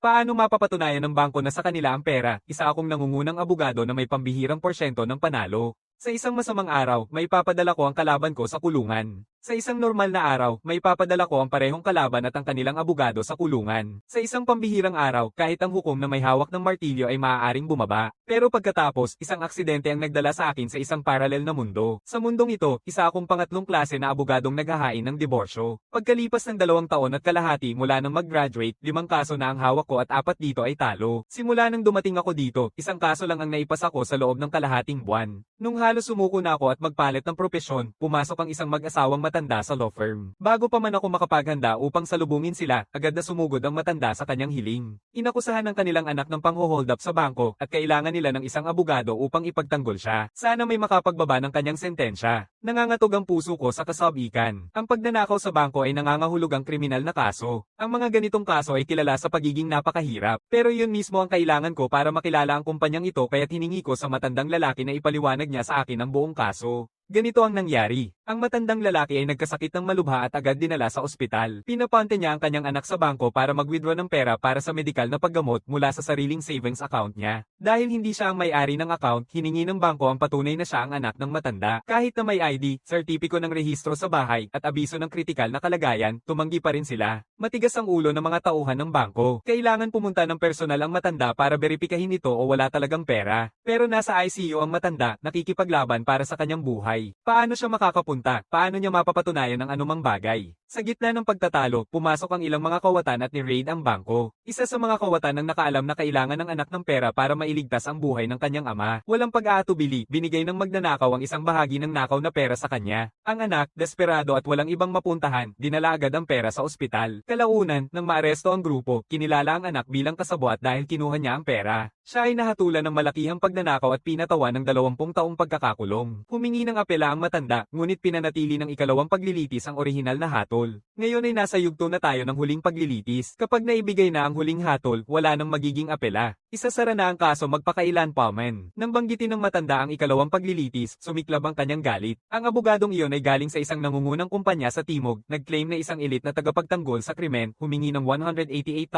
Paano mapapatunayan ng bangko na sa kanila ang pera? Isa akong nangungunang abogado na may pambihirang porsyento ng panalo. Sa isang masamang araw, may papadala ko ang kalaban ko sa kulungan. Sa isang normal na araw, may papadala ko ang parehong kalaban at ang kanilang abogado sa kulungan. Sa isang pambihirang araw, kahit ang hukom na may hawak ng martilyo ay maaaring bumaba. Pero pagkatapos, isang aksidente ang nagdala sa akin sa isang paralel na mundo. Sa mundong ito, isa akong pangatlong klase na abogadong naghahain ng diborsyo. Pagkalipas ng 2 taon at kalahati mula nang mag-graduate, 5 kaso na ang hawak ko at 4 dito ay talo. Simula nang dumating ako dito, isang kaso lang ang naipasa ko sa loob ng kalahating buwan. Nung halos sumuko na ako at magpalit ng propesyon, pumasok ang isang mag-asawang matanda sa law firm. Bago pa man ako makapaghanda upang salubungin sila, agad na sumugod ang matanda sa kanyang hiling. Inakusahan ng kanilang anak ng pangho-hold up sa bangko at kailangan nila ng isang abogado upang ipagtanggol siya. Sana may makapagbaba ng kanyang sentensya. Nangangatog ang puso ko sa kasabikan. Ang pagnanakaw sa bangko ay nangangahulugang kriminal na kaso. Ang mga ganitong kaso ay kilala sa pagiging napakahirap. Pero yun mismo ang kailangan ko para makilala ang kumpanyang ito kaya't hiningi ko sa matandang lalaki na ipaliwanag niya sa akin ang buong kaso. Ganito ang nangyari. Ang matandang lalaki ay nagkasakit ng malubha at agad dinala sa ospital. Pinapante niya ang kanyang anak sa bangko para mag-withdraw ng pera para sa medikal na paggamot mula sa sariling savings account niya. Dahil hindi siya ang may-ari ng account, hiningi ng bangko ang patunay na siya ang anak ng matanda. Kahit na may ID, sertipiko ng rehistro sa bahay, at abiso ng kritikal na kalagayan, tumanggi pa rin sila. Matigas ang ulo ng mga tauhan ng bangko. Kailangan pumunta ng personal ang matanda para beripikahin ito o wala talagang pera. Pero nasa ICU ang matanda, nakikipaglaban para sa kanyang buhay. Paano siya makakapunta? Paano niya mapapatunayan ang anumang bagay? Sa gitna ng pagtatalo, pumasok ang ilang mga kawatan at ni-raid ang bangko. Isa sa mga kawatan ang nakaalam na kailangan ng anak ng pera para mailigtas ang buhay ng kanyang ama. Walang pag-aatubili, binigay ng magnanakaw ang isang bahagi ng nakaw na pera sa kanya. Ang anak, desperado at walang ibang mapuntahan, dinala agad ang pera sa ospital. Kalaunan, nang maaresto ang grupo, kinilala ang anak bilang kasabwat dahil kinuha niya ang pera. Siya ay nahatulan ng malakihang pagnanakaw at pinatawan ng 20 taong pagkakakulong. Humingi ng apela ang matanda, ngunit pinanatili ng ikalawang paglilitis ang orihinal na hatol. Ngayon ay nasa yugto na tayo ng huling paglilitis. Kapag naibigay na ang huling hatol, wala nang magiging apela. Isasara na ang kaso magpakailan pa man. Nang banggitin ng matanda ang ikalawang paglilitis, sumiklab ang kanyang galit. Ang abogadong iyon ay galing sa isang nangungunang kumpanya sa Timog, nag-claim na isang elite na tagapagtanggol sa krimen, humingi ng $188,000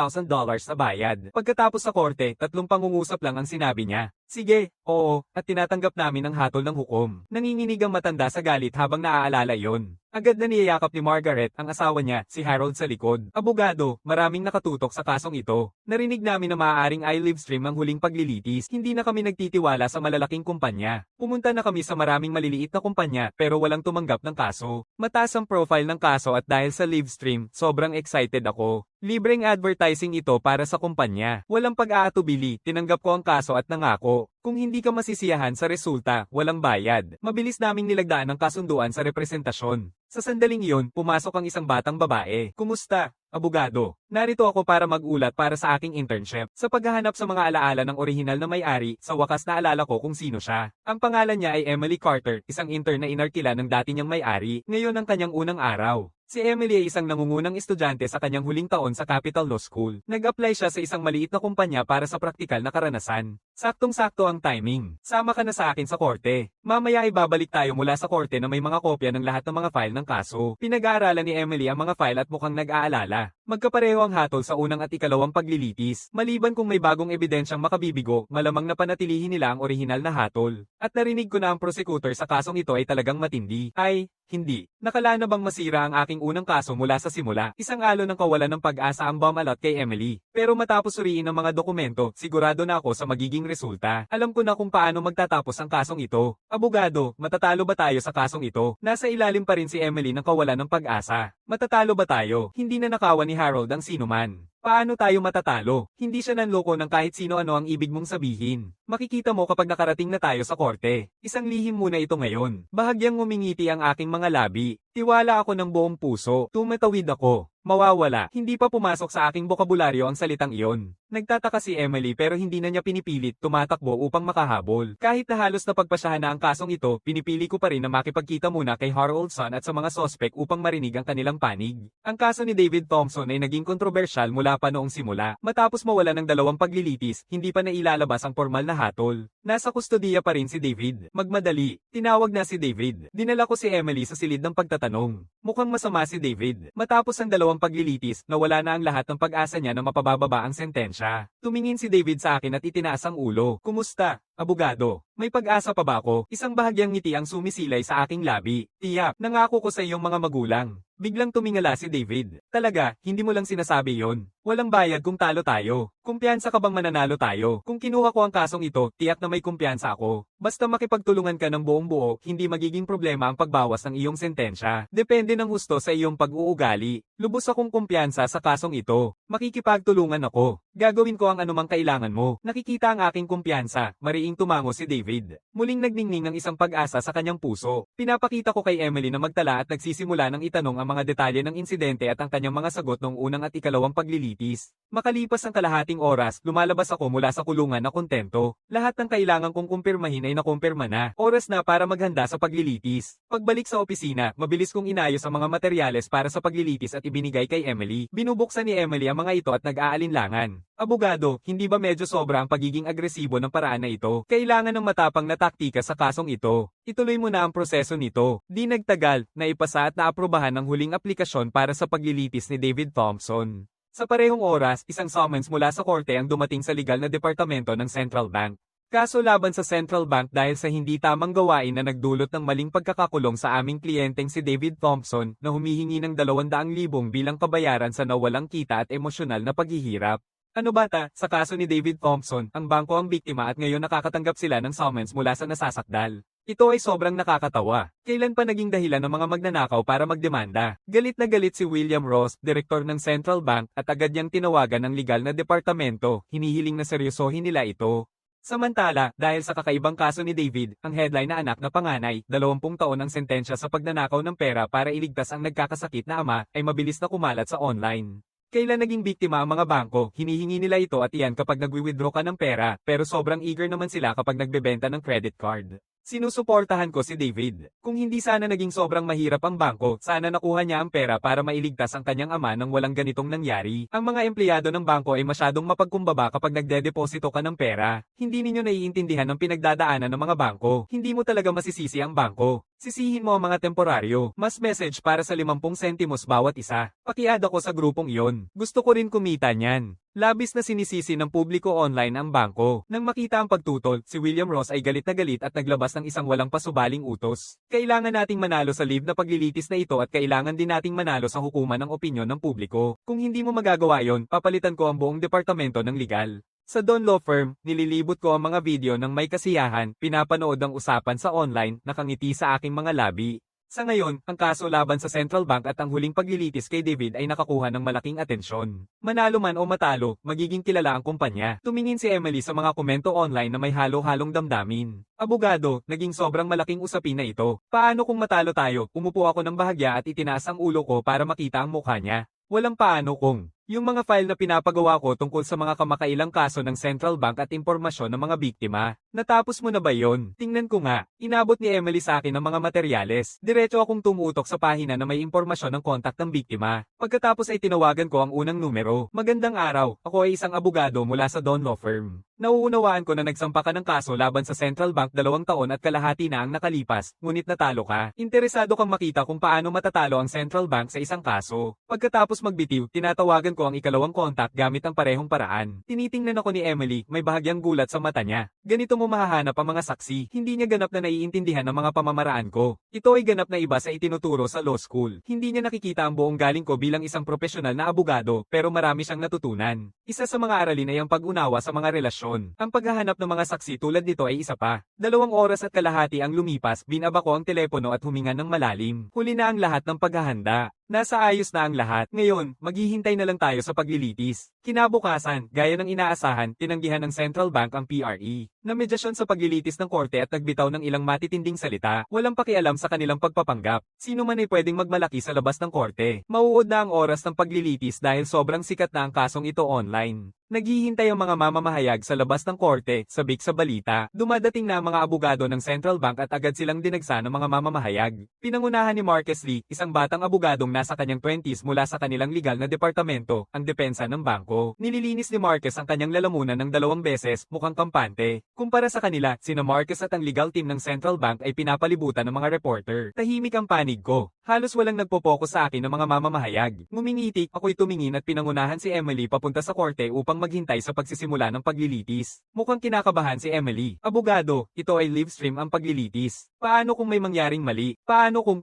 sa bayad. Pagkatapos sa korte, 3 pangungusap lang ang sinabi niya. Sige, oo, at tinatanggap namin ang hatol ng hukom. Nanginginig ang matanda sa galit habang naaalala yon. Agad na niyayakap ni Margaret, ang asawa niya, si Harold sa likod. Abogado, maraming nakatutok sa kasong ito. Narinig namin na maaaring i-livestream ang huling paglilitis. Hindi na kami nagtitiwala sa malalaking kumpanya. Pumunta na kami sa maraming maliliit na kumpanya pero walang tumanggap ng kaso. Mataas ang profile ng kaso at dahil sa livestream, sobrang excited ako. Libreng advertising ito para sa kumpanya. Walang pag-aatubili, tinanggap ko ang kaso at nangako. Kung hindi ka masisiyahan sa resulta, walang bayad. Mabilis naming nilagdaan ang kasunduan sa representasyon. Sa sandaling iyon, pumasok ang isang batang babae. Kumusta? Abogado, narito ako para mag-ulat para sa aking internship. Sa paghahanap sa mga alaala ng orihinal na may-ari, sa wakas naalala ko kung sino siya. Ang pangalan niya ay Emily Carter, isang intern na inarkila ng dati niyang may-ari. Ngayon ang kanyang unang araw. Si Emily ay isang nangungunang estudyante sa kanyang huling taon sa Capital Law School. Nag-apply siya sa isang maliit na kumpanya para sa praktikal na karanasan. Saktong-sakto ang timing. Sama ka na sa akin sa korte. Mamaya ay babalik tayo mula sa korte na may mga kopya ng lahat ng mga file ng kaso. Pinag-aaralan ni Emily ang mga file at mukhang nag-aalala. Magkapareho ang hatol sa unang at ikalawang paglilitis. Maliban kung may bagong ebidensyang makabibigo, malamang na panatilihin nila ang orihinal na hatol. At narinig ko na ang prosecutor sa kasong ito ay talagang matindi. Ay, hindi. Nakala na bang masira ang aking unang kaso mula sa simula? Isang alon ng kawalan ng pag-asa ang bumalot kay Emily. Pero matapos suriin ang mga dokumento, sigurado na ako sa magiging resulta. Alam ko na kung paano magtatapos ang kasong ito. Abogado, matatalo ba tayo sa kasong ito? Nasa ilalim pa rin si Emily ng kawalan ng pag-asa. Matatalo ba tayo? Hindi na nakawan ni Harold ang sinuman. Paano tayo matatalo? Hindi siya nanloko ng kahit sino-ano ang ibig mong sabihin. Makikita mo kapag nakarating na tayo sa korte. Isang lihim muna ito ngayon. Bahagyang ngumingiti ang aking mga labi. Tiwala ako ng buong puso. Tumatawid ako. Mawawala. Hindi pa pumasok sa aking bokabularyo ang salitang iyon. Nagtataka si Emily pero hindi na niya pinipilit tumatakbo upang makahabol. Kahit na halos napagpasyahan na ang kasong ito, pinipili ko pa rin na makipagkita muna kay Harroldson at sa mga sospek upang marinig ang kanilang panig. Ang kaso ni David Thompson ay naging kontrobersyal mula pa noong simula. Matapos mawala ng 2 paglilitis, hindi pa nailalabas ang formal na hatol. Nasa kustodiya pa rin si David. Magmadali, tinawag na si David. Dinala ko si Emily sa silid ng pagtatanong. Mukhang masama si David. Matapos ang 2 paglilitis, nawala na ang lahat ng pag-asa niya na mapababa ang sentensya. Tumingin si David sa akin at itinaas ang ulo. Kumusta, abogado? May pag-asa pa ba ako? Isang bahagyang ngiti ang sumisilay sa aking labi. Tiyak, nangako ko sa iyong mga magulang. Biglang tumingala si David. Talaga, hindi mo lang sinasabi yon. Walang bayad kung talo tayo. Kumpiyansa ka bang mananalo tayo? Kung kinuha ko ang kasong ito, tiyak na may kumpiyansa ako. Basta makipagtulungan ka ng buong buo, hindi magiging problema ang pagbawas ng iyong sentensya. Depende ng husto sa iyong pag-uugali. Lubos akong kumpiyansa sa kasong ito. Makikipagtulungan ako. Gagawin ko ang anumang kailangan mo. Nakikita ang aking kumpiyansa. Mariing tumango si David. Muling nagningning ng isang pag-asa sa kanyang puso. Pinapakita ko kay Emily na magtala at nagsisimula ng itanong ang mga detalye ng insidente at ang kanyang mga sagot noong unang at ikalawang paglilitis. Makalipas ang kalahating oras, lumalabas ako mula sa kulungan na kontento. Lahat ng kailangan kong kumpirmahin ay nakumpirma na. Oras na para maghanda sa paglilitis. Pagbalik sa opisina, mabilis kong inayos ang mga materyales para sa paglilitis at ibinigay kay Emily. Binubuksan ni Emily ang mga ito at nag-aalinlangan. Abogado, hindi ba medyo sobra ang pagiging agresibo ng paraan na ito? Kailangan ng matapang na taktika sa kasong ito. Ituloy mo na ang proseso nito. Di nagtagal, naipasa at naaprubahan ang huling aplikasyon para sa paglilitis ni David Thompson. Sa parehong oras, isang summons mula sa korte ang dumating sa legal na departamento ng Central Bank. Kaso laban sa Central Bank dahil sa hindi tamang gawain na nagdulot ng maling pagkakakulong sa aming kliyenteng si David Thompson na humihingi ng 200,000 bilang kabayaran sa nawalang kita at emosyonal na paghihirap. Ano bata, sa kaso ni David Thompson, ang bangko ang biktima at ngayon nakakatanggap sila ng summons mula sa nasasakdal. Ito ay sobrang nakakatawa. Kailan pa naging dahilan ng mga magnanakaw para magdemanda? Galit na galit si William Ross, direktor ng Central Bank, at agad niyang tinawagan ng legal na departamento, hinihiling na seryosohin nila ito. Samantala, dahil sa kakaibang kaso ni David, ang headline na anak na panganay, 20 taon ang sentensya sa pagnanakaw ng pera para iligtas ang nagkakasakit na ama, ay mabilis na kumalat sa online. Kailan naging biktima ang mga bangko, hinihingi nila ito at iyan kapag nagwi-withdraw ka ng pera, pero sobrang eager naman sila kapag nagbebenta ng credit card. Sinusuportahan ko si David. Kung hindi sana naging sobrang mahirap ang bangko, sana nakuha niya ang pera para mailigtas ang kanyang ama nang walang ganitong nangyari. Ang mga empleyado ng bangko ay masyadong mapagkumbaba kapag nagdedeposito ka ng pera. Hindi ninyo naiintindihan ang pinagdadaanan ng mga bangko. Hindi mo talaga masisisi ang bangko. Sisihin mo ang mga temporaryo. Mas message para sa 50 sentimos bawat isa. Paki-add ako sa grupong iyon. Gusto ko rin kumita niyan. Labis na sinisisi ng publiko online ang bangko. Nang makita ang pagtutol, si William Ross ay galit na galit at naglabas ng isang walang pasubaling utos. Kailangan nating manalo sa live na paglilitis na ito at kailangan din nating manalo sa hukuman ng opinyon ng publiko. Kung hindi mo magagawa yon, papalitan ko ang buong departamento ng legal. Sa Don Law Firm, nililibot ko ang mga video ng may kasiyahan, pinapanood ang usapan sa online, nakangiti sa aking mga labi. Sa ngayon, ang kaso laban sa Central Bank at ang huling paglilitis kay David ay nakakuha ng malaking atensyon. Manalo man o matalo, magiging kilala ang kumpanya. Tumingin si Emily sa mga komento online na may halo-halong damdamin. Abogado, naging sobrang malaking usapin na ito. Paano kung matalo tayo? Umupo ako ng bahagya at itinaas ang ulo ko para makita ang mukha niya. Walang paano kung. Yung mga file na pinapagawa ko tungkol sa mga kamakailang kaso ng Central Bank at impormasyon ng mga biktima. Natapos mo na ba yon? Tingnan ko nga. Inabot ni Emily sa akin ang mga materyales. Diretso akong tumutok sa pahina na may impormasyon ng kontak ng biktima. Pagkatapos ay tinawagan ko ang unang numero. Magandang araw. Ako ay isang abogado mula sa Don Law Firm. Nauunawaan ko na nagsampa ka ng kaso laban sa Central Bank 2 taon at kalahati na ang nakalipas, ngunit natalo ka. Interesado kang makita kung paano matatalo ang Central Bank sa isang kaso. Pagkatapos magbitiw, tinatawagan ko ang ikalawang kontak gamit ang parehong paraan. Tinitingnan ako ni Emily, may bahagyang gulat sa mata niya. Ganito mo mahahanap ang mga saksi. Hindi niya ganap na naiintindihan ang mga pamamaraan ko. Ito ay ganap na iba sa itinuturo sa law school. Hindi niya nakikita ang buong galing ko bilang isang profesional na abogado, pero marami siyang natutunan. Isa sa mga aralin ay ang pag-unawa sa mga relasyon. Ang paghahanap ng mga saksi tulad nito ay isa pa. 2 oras at kalahati ang lumipas, binaba ko ang telepono at huminga ng malalim. Huli na ang lahat ng paghahanda. Nasa ayos na ang lahat. Ngayon, maghihintay na lang tayo sa paglilitis. Kinabukasan, gaya ng inaasahan, tinanggihan ng Central Bank ang PRE. Na medyasyon sa paglilitis ng korte at nagbitaw ng ilang matitinding salita, walang pakialam sa kanilang pagpapanggap. Sino man ay pwedeng magmalaki sa labas ng korte. Mauod na ang oras ng paglilitis dahil sobrang sikat na ang kasong ito online. Naghihintay ang mga mamamahayag sa labas ng korte, sabik sa balita. Dumadating na ang mga abogado ng Central Bank at agad silang dinagsa ng mga mamamahayag. Pinangunahan ni Marcus Lee, isang batang abogadong nasa kanyang 20s mula sa kanilang legal na departamento, ang depensa ng bangko. Nililinis ni Marcus ang kanyang lalamunan ng 2 beses, mukhang kampante. Kumpara sa kanila, sina Marcus at ang legal team ng Central Bank ay pinapalibutan ng mga reporter. Tahimik ang panig ko. Halos walang nagpo-focus sa akin ng mga mamamahayag. Ngumingiti, ako'y tumingin at pinangunahan si Emily papunta sa korte upang maghintay sa pagsisimula ng paglilitis. Mukhang kinakabahan si Emily. Abogado, ito ay live stream ang paglilitis. Paano kung may mangyaring mali? Paano kung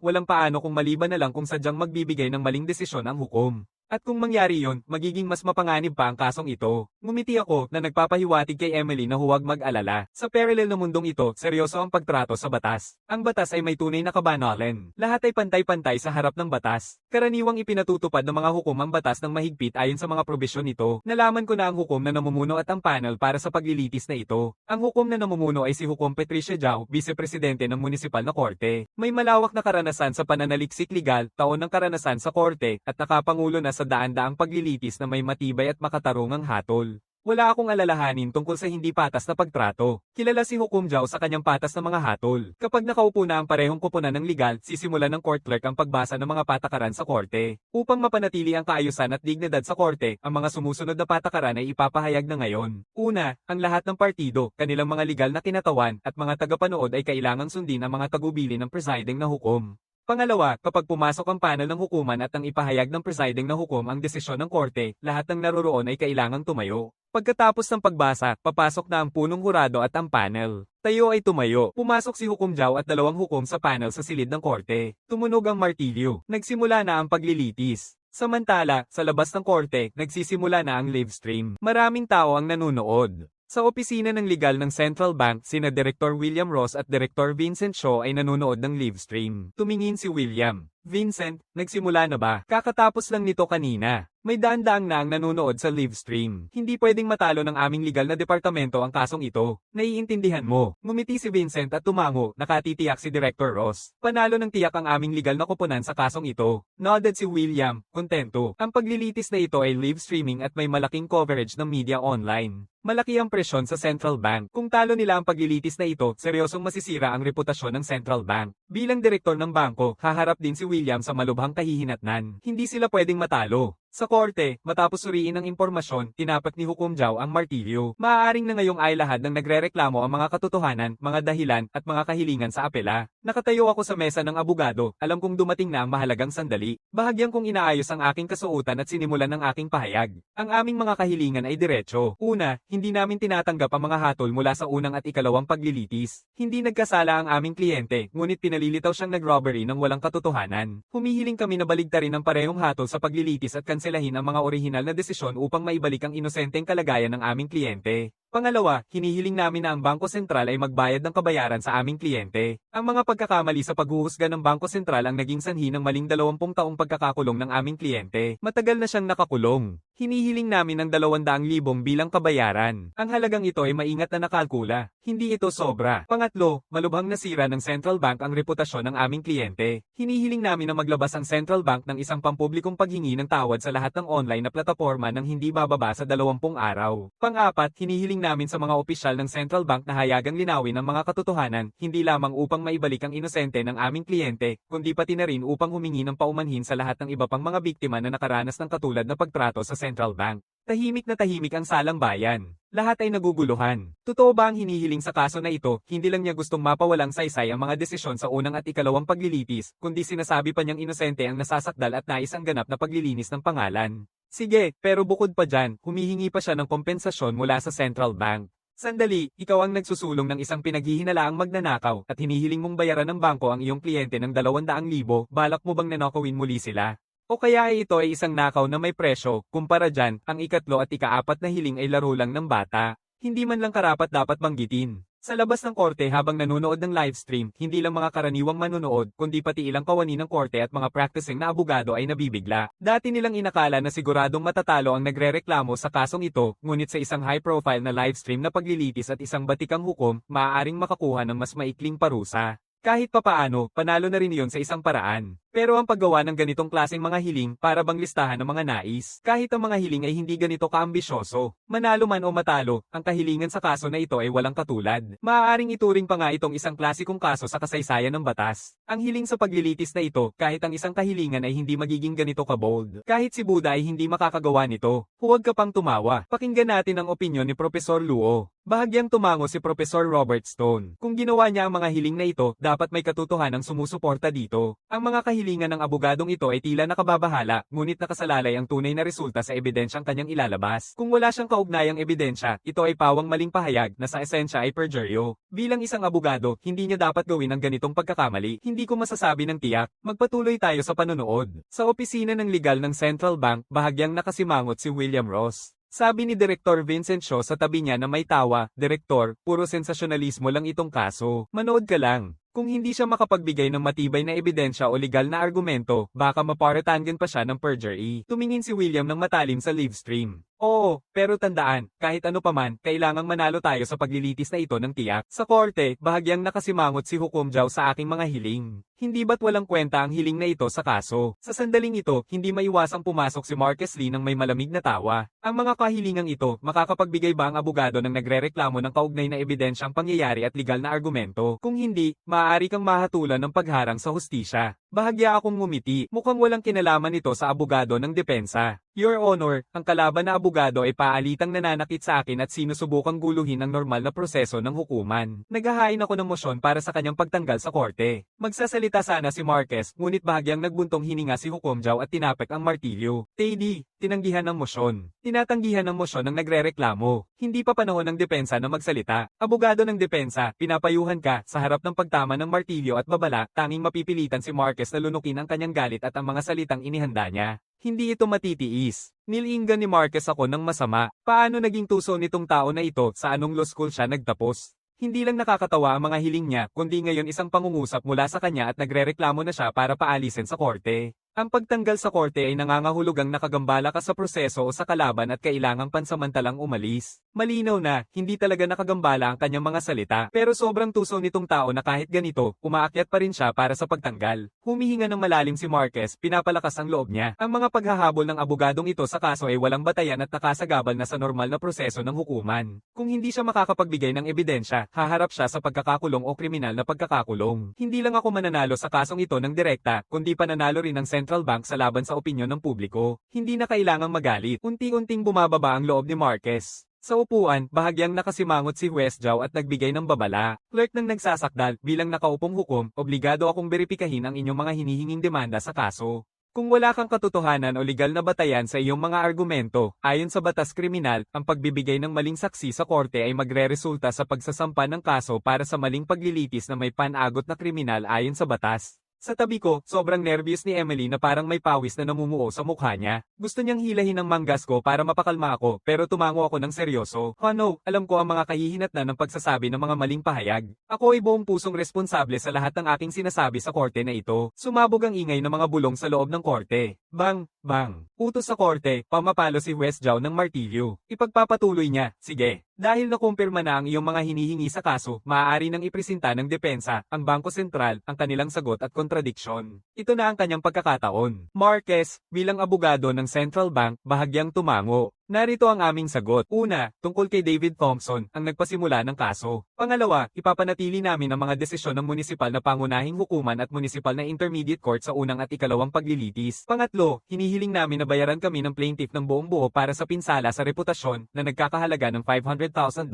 maliban na lang kung sadyang magbibigay ng maling desisyon ang hukom? At kung mangyari yon, magiging mas mapanganib pa ang kasong ito. Ngumiti ako na nagpapahiwatig kay Emily na huwag mag-alala. Sa parallel na mundong ito, seryoso ang pagtrato sa batas. Ang batas ay may tunay na kabanalan. Lahat ay pantay-pantay sa harap ng batas. Karaniwang ipinatutupad ng mga hukom ang batas ng mahigpit ayon sa mga probisyon nito. Nalaman ko na ang hukom na namumuno at ang panel para sa paglilitis na ito. Ang hukom na namumuno ay si Hukom Patricia Giao, Vice-Presidente ng Munisipal na Korte. May malawak na karanasan sa pananaliksik legal, taon ng karanasan sa korte, at nakapangulo na sa daan-daang paglilitis na may matibay at makatarungang hatol. Wala akong alalahanin tungkol sa hindi patas na pagtrato. Kilala si Hukom Giao sa kanyang patas na mga hatol. Kapag nakaupo na ang parehong koponan ng legal, sisimulan ng court clerk ang pagbasa ng mga patakaran sa korte. Upang mapanatili ang kaayusan at dignidad sa korte, ang mga sumusunod na patakaran ay ipapahayag na ngayon. Una, ang lahat ng partido, kanilang mga legal na kinatawan, at mga tagapanood ay kailangang sundin ang mga tagubili ng presiding na hukom. Pangalawa, kapag pumasok ang panel ng hukuman at ang ipahayag ng presiding na hukom ang desisyon ng korte, lahat ng naroroon ay kailangang tumayo. Pagkatapos ng pagbasa, papasok na ang punong hurado at ang panel. Tayo ay tumayo. Pumasok si Hukom Giao at 2 hukom sa panel sa silid ng korte. Tumunog ang martilyo. Nagsimula na ang paglilitis. Samantala, sa labas ng korte, nagsisimula na ang live stream. Maraming tao ang nanunood. Sa opisina ng legal ng Central Bank, sina Director William Ross at Director Vincent Shaw ay nanonood ng live stream. Tumingin si William. Vincent, nagsimula na ba? Kakatapos lang nito kanina. May daan-daang na ang nanonood sa live stream. Hindi pwedeng matalo ng aming legal na departamento ang kasong ito. Naiintindihan mo. Ngumiti si Vincent at tumango, nakatitiyak si Director Ross. Panalo ng tiyak ang aming legal na koponan sa kasong ito. Nodded si William, kontento. Ang paglilitis na ito ay live streaming at may malaking coverage ng media online. Malaki ang presyon sa Central Bank. Kung talo nila ang paglilitis na ito, seryosong masisira ang reputasyon ng Central Bank. Bilang direktor ng bangko, haharap din si William sa malubhang kahihinatnan. Hindi sila pwedeng matalo. Sa korte, matapos suriin ang impormasyon, tinapat ni Hukom Giao ang martilyo. Maaaring na ngayong ay lahat ng nagrereklamo ang mga katotohanan, mga dahilan, at mga kahilingan sa apela. Nakatayo ako sa mesa ng abogado, alam kong dumating na ang mahalagang sandali. Bahagyang kong inaayos ang aking kasuotan at sinimulan ng aking pahayag. Ang aming mga kahilingan ay diretso. Una, hindi namin tinatanggap ang mga hatol mula sa unang at ikalawang paglilitis. Hindi nagkasala ang aming kliyente, ngunit pinalilitaw siyang nag-robbery ng walang katotohanan. Humihiling kami na baligtarin ang parehong hatol sa paglilitis at kanselahin ang mga orihinal na desisyon upang maibalik ang inosenteng kalagayan ng aming kliyente. Pangalawa, hinihiling namin na ang Bangko Sentral ay magbayad ng kabayaran sa aming kliyente. Ang mga pagkakamali sa paghuhusga ng Bangko Sentral ang naging sanhi ng maling 20 taong pagkakakulong ng aming kliyente. Matagal na siyang nakakulong. Hinihiling namin ng 200,000 bilang kabayaran. Ang halagang ito ay maingat na nakalkula. Hindi ito sobra. Pangatlo, malubhang nasira ng Central Bank ang reputasyon ng aming kliyente. Hinihiling namin na maglabas ang Central Bank ng isang pampublikong paghingi ng tawad sa lahat ng online na plataporma nang hindi bababa sa 20 araw. Pang-apat, hinihiling namin sa mga opisyal ng Central Bank na hayagang linawin ang mga katotohanan, hindi lamang upang maibalik ang inosente ng aming kliyente, kundi pati na rin upang humingi ng paumanhin sa lahat ng iba pang mga biktima na nakaranas ng katulad na pagtrato sa Central Bank. Tahimik na tahimik ang salang bayan. Lahat ay naguguluhan. Totoo ba ang hinihiling sa kaso na ito? Hindi lang niya gustong mapawalang saysay ang mga desisyon sa unang at ikalawang paglilitis, kundi sinasabi pa niyang inosente ang nasasakdal at nais ang ganap na paglilinis ng pangalan. Sige, pero bukod pa dyan, humihingi pa siya ng kompensasyon mula sa Central Bank. Sandali, ikaw ang nagsusulong ng isang pinaghihinalaang magnanakaw at hinihiling mong bayaran ng bangko ang iyong kliyente ng 200,000, balak mo bang nanakawin muli sila? O kaya ito ay isang nakaw na may presyo, kumpara dyan, ang ikatlo at ikaapat na hiling ay laro lang ng bata. Hindi man lang karapat dapat banggitin. Sa labas ng korte habang nanonood ng livestream, hindi lang mga karaniwang manonood, kundi pati ilang kawani ng korte at mga practicing na abogado ay nabibigla. Dati nilang inakala na siguradong matatalo ang nagrereklamo sa kasong ito, ngunit sa isang high-profile na livestream na paglilitis at isang batikang hukom, maaaring makakuha ng mas maikling parusa. Kahit papaano, panalo na rin iyon sa isang paraan. Pero ang paggawa ng ganitong klaseng mga hiling para bang listahan ng mga nais. Kahit ang mga hiling ay hindi ganito kaambisyoso. Manalo man o matalo, ang kahilingan sa kaso na ito ay walang katulad. Maaaring ituring pa nga itong isang klasikong kaso sa kasaysayan ng batas. Ang hiling sa paglilitis na ito, kahit ang isang kahilingan ay hindi magiging ganito ka-bold. Kahit si Buddha ay hindi makakagawa nito. Huwag ka pang tumawa. Pakinggan natin ang opinyon ni Profesor Luo. Bahagyang tumango si Professor Robert Stone. Kung ginawa niya ang mga hiling na ito, dapat may katotohanang sumusuporta dito. Ang mga kahilingan ng abogadong ito ay tila nakababahala, ngunit nakasalalay ang tunay na resulta sa ebidensyang kanyang ilalabas. Kung wala siyang kaugnayang ebidensya, ito ay pawang maling pahayag na sa esensya ay perjuryo. Bilang isang abogado, hindi niya dapat gawin ang ganitong pagkakamali. Hindi ko masasabi ng tiyak. Magpatuloy tayo sa panonood. Sa opisina ng legal ng Central Bank, bahagyang nakasimangot si William Ross. Sabi ni Direktor Vincent Shaw sa tabi niya na may tawa, Direktor, puro sensasyonalismo lang itong kaso. Manood ka lang. Kung hindi siya makapagbigay ng matibay na ebidensya o legal na argumento, baka maparetangan pa siya ng perjury. Tumingin si William ng matalim sa live stream. Oo, pero tandaan, kahit ano paman, kailangang manalo tayo sa paglilitis na ito ng tiyak. Sa korte, bahagyang nakasimangot si Hukom Jao sa aking mga hiling. Hindi ba't walang kwenta ang hiling na ito sa kaso? Sa sandaling ito, hindi maiwasang pumasok si Marcus Lee ng may malamig na tawa. Ang mga kahilingang ito, makakapagbigay ba ang abogado ng nagrereklamo ng kaugnay na ebidensyang pangyayari at legal na argumento? Kung hindi, maaari kang mahatulan ng pagharang sa hustisya. Bahagya akong ngumiti, mukhang walang kinalaman ito sa abogado ng depensa. Your Honor, ang kalaban na abogado ay paalitang nananakit sa akin at sinusubukang guluhin ang normal na proseso ng hukuman. Naghahain ako ng mosyon para sa kanyang pagtanggal sa korte. Magsasalita sana si Marquez, ngunit bahagyang nagbuntong hininga si Hukom Jao at tinapik ang martilyo. Teddy, tinanggihan ng mosyon. Tinatanggihan ng mosyon ng nagrereklamo. Hindi pa panahon ng depensa na magsalita. Abogado ng depensa, pinapayuhan ka sa harap ng pagtama ng martilyo at babala, tanging mapipilitan si Marquez na lunukin ang kanyang galit at ang mga salitang inihanda niya. Hindi ito matitiis. Nilinggan ni Marquez ako ng masama. Paano naging tuso nitong tao na ito, sa anong law school siya nagtapos? Hindi lang nakakatawa ang mga hiling niya, kundi ngayon isang pangungusap mula sa kanya at nagrereklamo na siya para paalisin sa korte. Ang pagtanggal sa korte ay nangangahulugang nakagambala ka sa proseso o sa kalaban at kailangang pansamantalang umalis. Malinaw na, hindi talaga nakagambala ang kanyang mga salita, pero sobrang tuso nitong tao na kahit ganito, umaakyat pa rin siya para sa pagtanggal. Humihinga ng malalim si Marquez, pinapalakas ang loob niya. Ang mga paghahabol ng abogadong ito sa kaso ay walang batayan at nakasagabal na sa normal na proseso ng hukuman. Kung hindi siya makakapagbigay ng ebidensya, haharap siya sa pagkakakulong o kriminal na pagkakakulong. Hindi lang ako mananalo sa kasong ito ng direkta, kundi pananalo rin ng Central Bank sa laban sa opinyon ng publiko. Hindi na kailangang magalit. Unti-unting bumababa ang loob ni Marquez. Sa upuan, bahagyang nakasimangot si Huwes Jao at nagbigay ng babala. Clerk ng nagsasakdal, bilang nakaupong hukom, obligado akong beripikahin ang inyong mga hinihinging demanda sa kaso. Kung wala kang katotohanan o legal na batayan sa iyong mga argumento, ayon sa batas kriminal, ang pagbibigay ng maling saksi sa korte ay magreresulta sa pagsasampa ng kaso para sa maling paglilitis na may panagot na kriminal ayon sa batas. Sa tabi ko, sobrang nervyos ni Emily na parang may pawis na namumuo sa mukha niya. Gusto niyang hilahin ang manggas ko para mapakalma ako, pero tumango ako ng seryoso. No, alam ko ang mga kahihinatnan ng pagsasabi ng mga maling pahayag. Ako ay buong pusong responsable sa lahat ng aking sinasabi sa korte na ito. Sumabog ang ingay ng mga bulong sa loob ng korte. Bang! Bang! Utos sa korte, pamapalo si Huwes Jao ng martilyo. Ipagpapatuloy niya, sige. Dahil nakumpirma na ang iyong mga hinihingi sa kaso, maaari nang ipresenta ng depensa, ang Bangko Sentral, ang kanilang sagot at kontradiksyon. Ito na ang kanyang pagkakataon. Marquez, bilang abogado ng Central Bank, bahagyang tumango. Narito ang aming sagot. Una, tungkol kay David Thompson, ang nagpasimula ng kaso. Pangalawa, ipapanatili namin ang mga desisyon ng munisipal na pangunahing hukuman at munisipal na intermediate court sa unang at ikalawang paglilitis. Pangatlo, hinihiling namin na bayaran kami ng plaintiff ng buong buo para sa pinsala sa reputasyon na nagkakahalaga ng $500,000.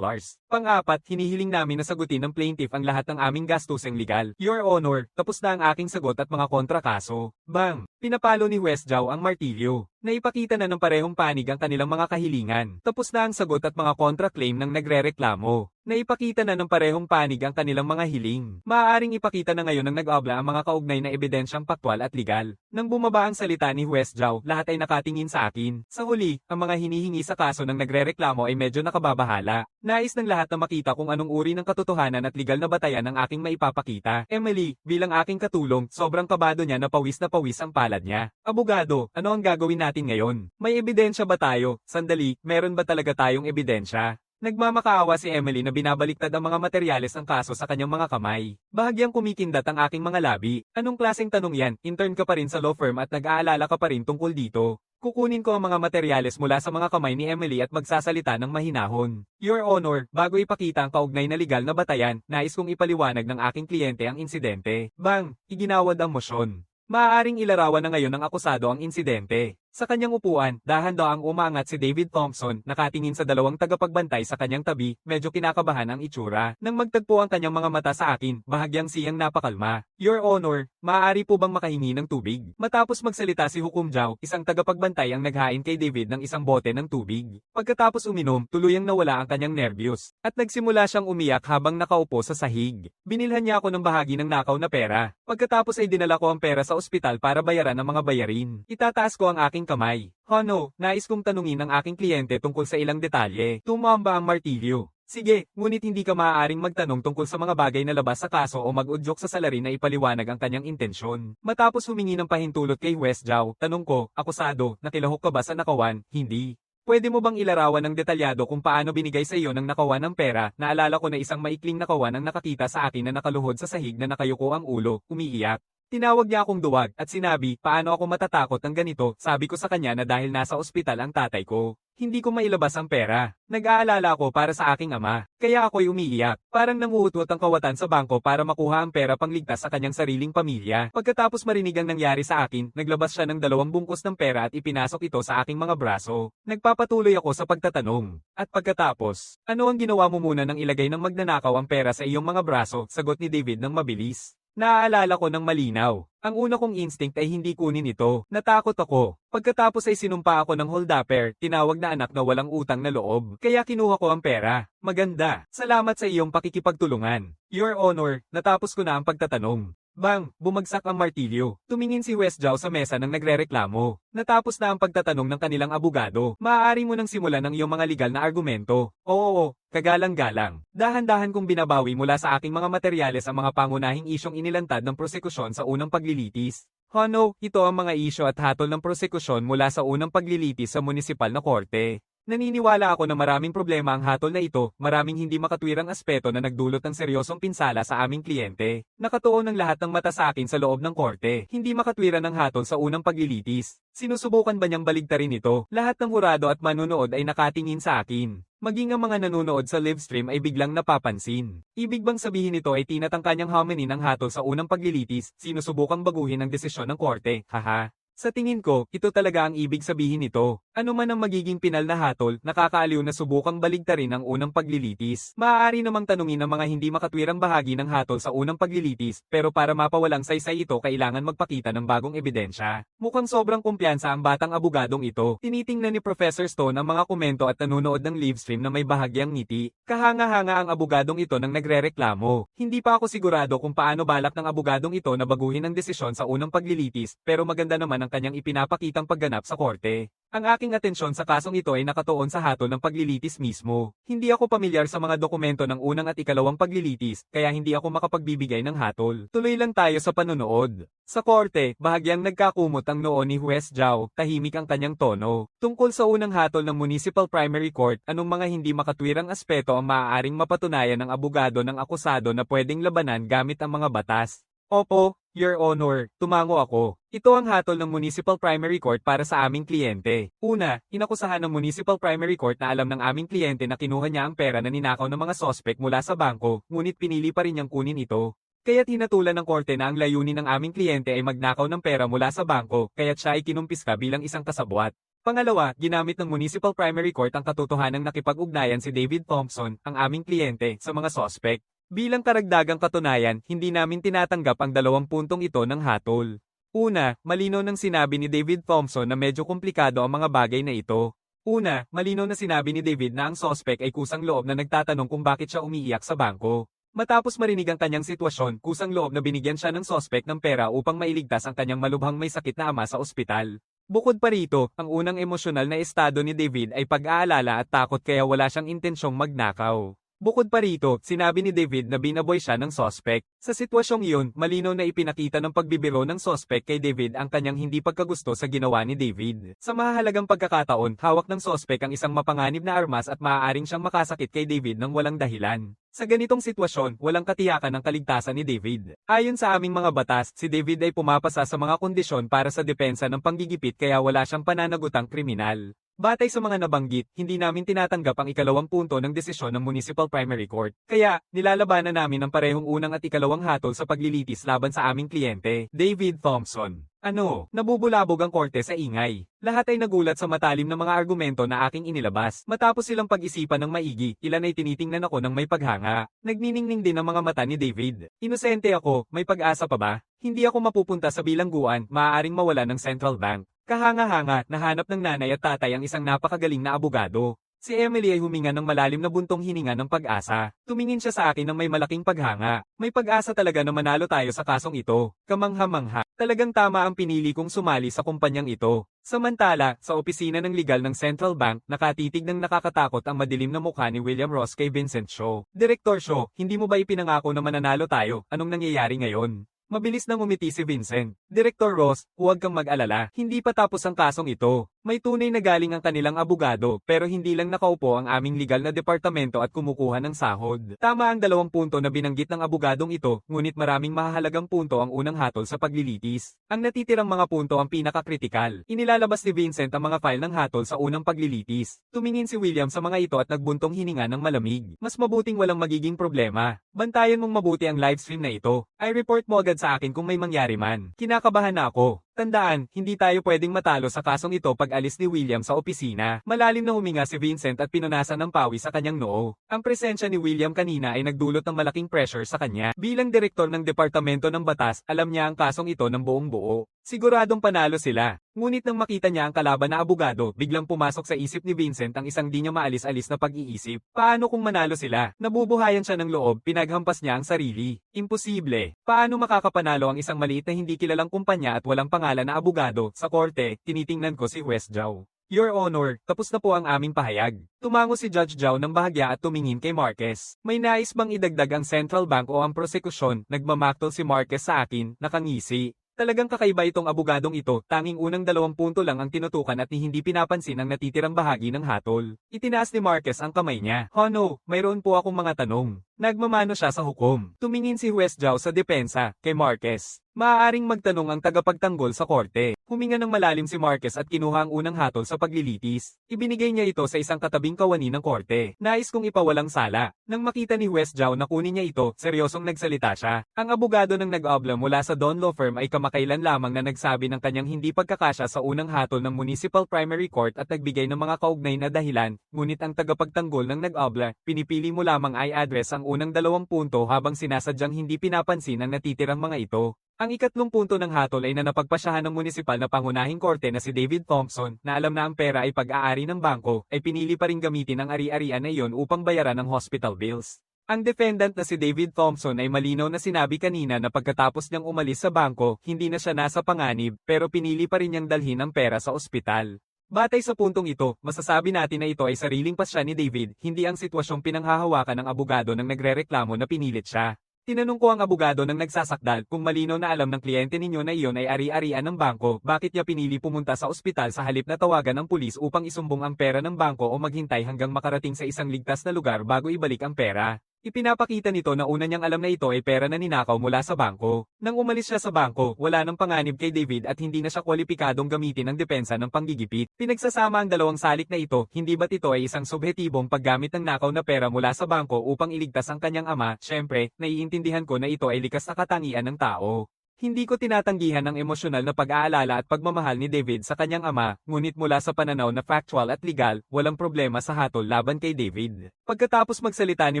Pang-apat, hinihiling namin na sagutin ng plaintiff ang lahat ng aming gastuseng legal. Your Honor, tapos na ang aking sagot at mga kontrakaso. Bang! Pinapalo ni Huwes Jao ang martilyo. Naipakita na ng parehong panig ang kanilang mga kahilingan. Tapos na ang sagot at mga kontra-claim ng nagrereklamo. Naipakita na ng parehong panig ang kanilang mga hiling. Maaaring ipakita na ngayon ng nag-abla ang mga kaugnay na ebidensyang paktwal at legal. Nang bumaba ang salita ni Huwes Jao, lahat ay nakatingin sa akin. Sa huli, ang mga hinihingi sa kaso ng nagrereklamo ay medyo nakababahala. Nais ng lahat na makita kung anong uri ng katotohanan at legal na batayan ang aking maipapakita. Emily, bilang aking katulong, sobrang kabado niya na pawis ang palad niya. Abogado, ano ang gagawin natin ngayon? May ebidensya ba tayo? Sandali, meron ba talaga tayong ebidensya? Nagmamakaawa si Emily na binabaliktad ang mga materyales ng kaso sa kanyang mga kamay. Bahagyang kumikindat ang aking mga labi. Anong klaseng tanong yan? Intern ka pa rin sa law firm at nag-aalala ka pa rin tungkol dito. Kukunin ko ang mga materyales mula sa mga kamay ni Emily at magsasalita ng mahinahon. Your Honor, bago ipakita ang kaugnay na legal na batayan, nais kong ipaliwanag ng aking kliyente ang insidente. Bang, iginawad ang mosyon. Maaaring ilarawan na ngayon ng akusado ang insidente. Sa kanyang upuan, dahan-daang umangat si David Thompson, nakatingin sa dalawang tagapagbantay sa kanyang tabi, medyo kinakabahan ang itsura. Nang magtagpo ang kanyang mga mata sa akin, bahagyang siyang napakalma. Your Honor, maaari po bang makahingi ng tubig? Matapos magsalita si Hukom Jao, isang tagapagbantay ang naghain kay David ng isang bote ng tubig. Pagkatapos uminom, tuluyang nawala ang kanyang nervyos, at nagsimula siyang umiyak habang nakaupo sa sahig. Binilhan niya ako ng bahagi ng nakaw na pera. Pagkatapos ay dinala ko ang pera sa ospital para bayaran ang mga bayarin. Itataas ko ang aking kamay. Hono, nais kong tanungin ang aking kliyente tungkol sa ilang detalye. Tumamba ang martilyo. Sige, ngunit hindi ka maaaring magtanong tungkol sa mga bagay na labas sa kaso o mag-udyok sa salarin na ipaliwanag ang kanyang intensyon. Matapos humingi ng pahintulot kay West Jao, tanong ko, akusado, nakilahok ka ba sa nakawan? Hindi. Pwede mo bang ilarawan ng detalyado kung paano binigay sa iyo ng nakawan ng pera? Naalala ko na isang maikling nakawan ang nakakita sa akin na nakaluhod sa sahig na nakayuko ang ulo, umiiyak. Tinawag niya akong duwag at sinabi, paano ako matatakot ng ganito? Sabi ko sa kanya na dahil nasa ospital ang tatay ko. Hindi ko mailabas ang pera. Nag-aalala ako para sa aking ama, kaya ako'y umiiyak. Parang nanguhutwat ang kawatan sa bangko para makuha ang pera pangligtas sa kanyang sariling pamilya. Pagkatapos marinig ang nangyari sa akin, naglabas siya ng 2 bungkus ng pera at ipinasok ito sa aking mga braso. Nagpapatuloy ako sa pagtatanong. At pagkatapos, ano ang ginawa mo muna nang ilagay ng magnanakaw ang pera sa iyong mga braso? Sagot ni David ng mabilis. Naaalala ko ng malinaw. Ang una kong instinct ay hindi kunin ito. Natakot ako. Pagkatapos ay sinumpa ako ng holdupper, tinawag na anak na walang utang na loob. Kaya kinuha ko ang pera. Maganda. Salamat sa iyong pakikipagtulungan. Your Honor, natapos ko na ang pagtatanong. Bang, bumagsak ang martilyo. Tumingin si West Jao sa mesa nang nagrereklamo. Natapos na ang pagtatanong ng kanilang abogado. Maaari mo nang simulan ang iyong mga legal na argumento. Oo, kagalang-galang. Dahan-dahan kong binabawi mula sa aking mga materyales ang mga pangunahing isyong inilantad ng prosekusyon sa unang paglilitis. Hono, ito ang mga isyo at hatol ng prosekusyon mula sa unang paglilitis sa munisipal na korte. Naniniwala ako na maraming problema ang hatol na ito, maraming hindi makatwirang aspeto na nagdulot ng seryosong pinsala sa aming kliyente. Nakatuon ang lahat ng mata sa akin sa loob ng korte. Hindi makatwiran ang hatol sa unang paglilitis. Sinusubukan ba niyang baligtarin ito? Lahat ng hurado at manunood ay nakatingin sa akin. Maging ang mga nanonood sa livestream ay biglang napapansin. Ibig bang sabihin nito ay tinatangka niyang haminin ang hatol sa unang paglilitis, sinusubukang baguhin ang desisyon ng korte, haha. Sa tingin ko, ito talaga ang ibig sabihin nito. Ano man ang magiging pinal na hatol, nakakaaliw na subukang baligtarin ang unang paglilitis. Maaari namang tanungin ang mga hindi makatwirang bahagi ng hatol sa unang paglilitis, pero para mapawalang saysay ito kailangan magpakita ng bagong ebidensya. Mukhang sobrang kumpiyansa ang batang abogadong ito. Tinitingnan ni Professor Stone ang mga komento at nanonood ng livestream na may bahagyang ngiti. Kahanga-hanga ang abogadong ito nang nagrereklamo. Hindi pa ako sigurado kung paano balak ng abogadong ito na baguhin ang desisyon sa unang paglilitis, pero maganda naman ang kanyang ipinapakitang pagganap sa korte. Ang aking atensyon sa kasong ito ay nakatuon sa hatol ng paglilitis mismo. Hindi ako pamilyar sa mga dokumento ng unang at ikalawang paglilitis, kaya hindi ako makapagbibigay ng hatol. Tuloy lang tayo sa panonood. Sa korte, bahagyang nagkakumot ang noo ni West Jao, tahimik ang kanyang tono. Tungkol sa unang hatol ng Municipal Primary Court, anong mga hindi makatwirang aspeto ang maaaring mapatunayan ng abogado ng akusado na pwedeng labanan gamit ang mga batas? Opo, Your Honor, tumango ako. Ito ang hatol ng Municipal Primary Court para sa aming kliyente. Una, inakusahan ng Municipal Primary Court na alam ng aming kliyente na kinuha niya ang pera na ninakaw ng mga sospek mula sa bangko, ngunit pinili pa rin niyang kunin ito. Kaya't hinatulan ng korte na ang layunin ng aming kliyente ay magnakaw ng pera mula sa bangko, kaya't siya ay kinumpiska bilang isang kasabwat. Pangalawa, ginamit ng Municipal Primary Court ang katotohanang nakipag-ugnayan si David Thompson, ang aming kliyente, sa mga sospek. Bilang karagdagang katunayan, hindi namin tinatanggap ang 2 puntong ito ng hatol. Una, malinaw nang sinabi ni David Thompson na medyo komplikado ang mga bagay na ito. Una, malinaw na sinabi ni David na ang sospek ay kusang loob na nagtatanong kung bakit siya umiiyak sa bangko. Matapos marinig ang kanyang sitwasyon, kusang loob na binigyan siya ng sospek ng pera upang mailigtas ang kanyang malubhang may sakit na ama sa ospital. Bukod pa rito, ang unang emosyonal na estado ni David ay pag-aalala at takot kaya wala siyang intensyong magnakaw. Bukod pa rito, sinabi ni David na binaboy siya ng sospek. Sa sitwasyong iyon, malinaw na ipinakita ng pagbibiro ng sospek kay David ang kanyang hindi pagkagusto sa ginawa ni David. Sa mahahalagang pagkakataon, hawak ng sospek ang isang mapanganib na armas at maaaring siyang makasakit kay David ng walang dahilan. Sa ganitong sitwasyon, walang katiyakan ng kaligtasan ni David. Ayon sa aming mga batas, si David ay pumapasa sa mga kondisyon para sa depensa ng panggigipit kaya wala siyang pananagutang kriminal. Batay sa mga nabanggit, hindi namin tinatanggap ang ikalawang punto ng desisyon ng Municipal Primary Court. Kaya, nilalabanan namin ang parehong unang at ikalawang hatol sa paglilitis laban sa aming kliyente, David Thompson. Ano, nabubulabog ang korte sa ingay. Lahat ay nagulat sa matalim na mga argumento na aking inilabas. Matapos silang pag-isipan ng maigi, ilan ay tinitingnan ako ng may paghanga. Nagniningning din ang mga mata ni David. Inosente ako, may pag-asa pa ba? Hindi ako mapupunta sa bilangguan, maaaring mawala ng Central Bank. Kahanga-hanga, nahanap ng nanay at tatay ang isang napakagaling na abogado. Si Emily ay huminga ng malalim na buntong hininga ng pag-asa. Tumingin siya sa akin ng may malaking paghanga. May pag-asa talaga na manalo tayo sa kasong ito. Kamangha-mangha. Talagang tama ang pinili kong sumali sa kumpanyang ito. Samantala, sa opisina ng legal ng Central Bank, nakatitig ng nakakatakot ang madilim na mukha ni William Ross kay Vincent Shaw. Direktor Shaw, hindi mo ba ipinangako na mananalo tayo? Anong nangyayari ngayon? Mabilis nang umiti si Vincent. Direktor Ross, huwag kang mag-alala. Hindi pa tapos ang kasong ito. May tunay na galing ang kanilang abogado, pero hindi lang nakaupo ang aming legal na departamento at kumukuha ng sahod. Tama ang 2 punto na binanggit ng abogadong ito, ngunit maraming mahahalagang punto ang unang hatol sa paglilitis. Ang natitirang mga punto ang pinakakritikal. Inilalabas ni Vincent ang mga file ng hatol sa unang paglilitis. Tumingin si William sa mga ito at nagbuntong hininga ng malamig. Mas mabuting walang magiging problema. Bantayan mong mabuti ang livestream na ito. I-report mo agad sa akin kung may mangyari man. Kinakabahan na ako. Tandaan, hindi tayo pwedeng matalo sa kasong ito pag alis ni William sa opisina. Malalim na huminga si Vincent at pinunasan ng pawis sa kanyang noo. Ang presensya ni William kanina ay nagdulot ng malaking pressure sa kanya. Bilang direktor ng Departamento ng Batas, alam niya ang kasong ito ng buong buo. Siguradong panalo sila. Ngunit nang makita niya ang kalaban na abogado, biglang pumasok sa isip ni Vincent ang isang di niya maalis-alis na pag-iisip. Paano kung manalo sila? Nabubuhayan siya ng loob, pinaghampas niya ang sarili. Imposible. Paano makakapanalo ang isang maliit na hindi kilalang kumpanya at walang pangalan na abogado? Sa korte, tinitingnan ko si West Zhao. Your Honor, tapos na po ang aming pahayag. Tumango si Judge Zhao ng bahagya at tumingin kay Marquez. May nais bang idagdag ang Central Bank o ang prosekusyon? Nagmamaktol si Marquez sa akin, nakangisi. Talagang kakaiba itong abogadong ito, tanging unang 2 punto lang ang tinutukan at hindi pinapansin ang natitirang bahagi ng hatol. Itinaas ni Marquez ang kamay niya. No, mayroon po akong mga tanong. Nagmamano siya sa hukom. Tumingin si West Zhao sa depensa, kay Marquez. Maaaring magtanong ang tagapagtanggol sa korte. Huminga ng malalim si Marquez at kinuha ang unang hatol sa paglilitis. Ibinigay niya ito sa isang katabing kawani ng korte. Nais kong ipawalang sala. Nang makita ni West Zhao na kunin niya ito, seryosong nagsalita siya. Ang abogado ng nag-abla mula sa Don Law Firm ay kamakailan lamang na nagsabi ng kanyang hindi pagkakasya sa unang hatol ng Municipal Primary Court at nagbigay ng mga kaugnay na dahilan, ngunit ang tagapagtanggol ng nag-abla, pinipili mo lamang ay address ang unang 2 punto habang sinasadyang hindi pinapansin ang natitirang mga ito. Ang ikatlong punto ng hatol ay na napagpasyahan ng munisipal na pangunahing korte na si David Thompson, na alam na ang pera ay pag-aari ng bangko, ay pinili pa rin gamitin ang ari-arian na iyon upang bayaran ang hospital bills. Ang defendant na si David Thompson ay malinaw na sinabi kanina na pagkatapos niyang umalis sa bangko, hindi na siya nasa panganib, pero pinili pa rin niyang dalhin ang pera sa ospital. Batay sa puntong ito, masasabi natin na ito ay sariling pasya ni David, hindi ang sitwasyong pinanghahawakan ng abogado ng nagrereklamo na pinilit siya. Tinanong ko ang abogado ng nagsasakdal kung malinaw na alam ng kliyente ninyo na iyon ay ari-arian ng bangko, bakit niya pinili pumunta sa ospital sa halip na tawagan ng pulis upang isumbong ang pera ng bangko o maghintay hanggang makarating sa isang ligtas na lugar bago ibalik ang pera. Ipinapakita nito na una niyang alam na ito ay pera na ninakaw mula sa bangko. Nang umalis siya sa bangko, wala nang panganib kay David at hindi na siya kwalipikadong gamitin ang depensa ng panggigipit. Pinagsasama ang 2 salik na ito, hindi ba't ito ay isang subhetibong paggamit ng nakaw na pera mula sa bangko upang iligtas ang kanyang ama? Siyempre, naiintindihan ko na ito ay likas na katangian ng tao. Hindi ko tinatanggihan ang emosyonal na pag-aalala at pagmamahal ni David sa kanyang ama, ngunit mula sa pananaw na factual at legal, walang problema sa hatol laban kay David. Pagkatapos magsalita ni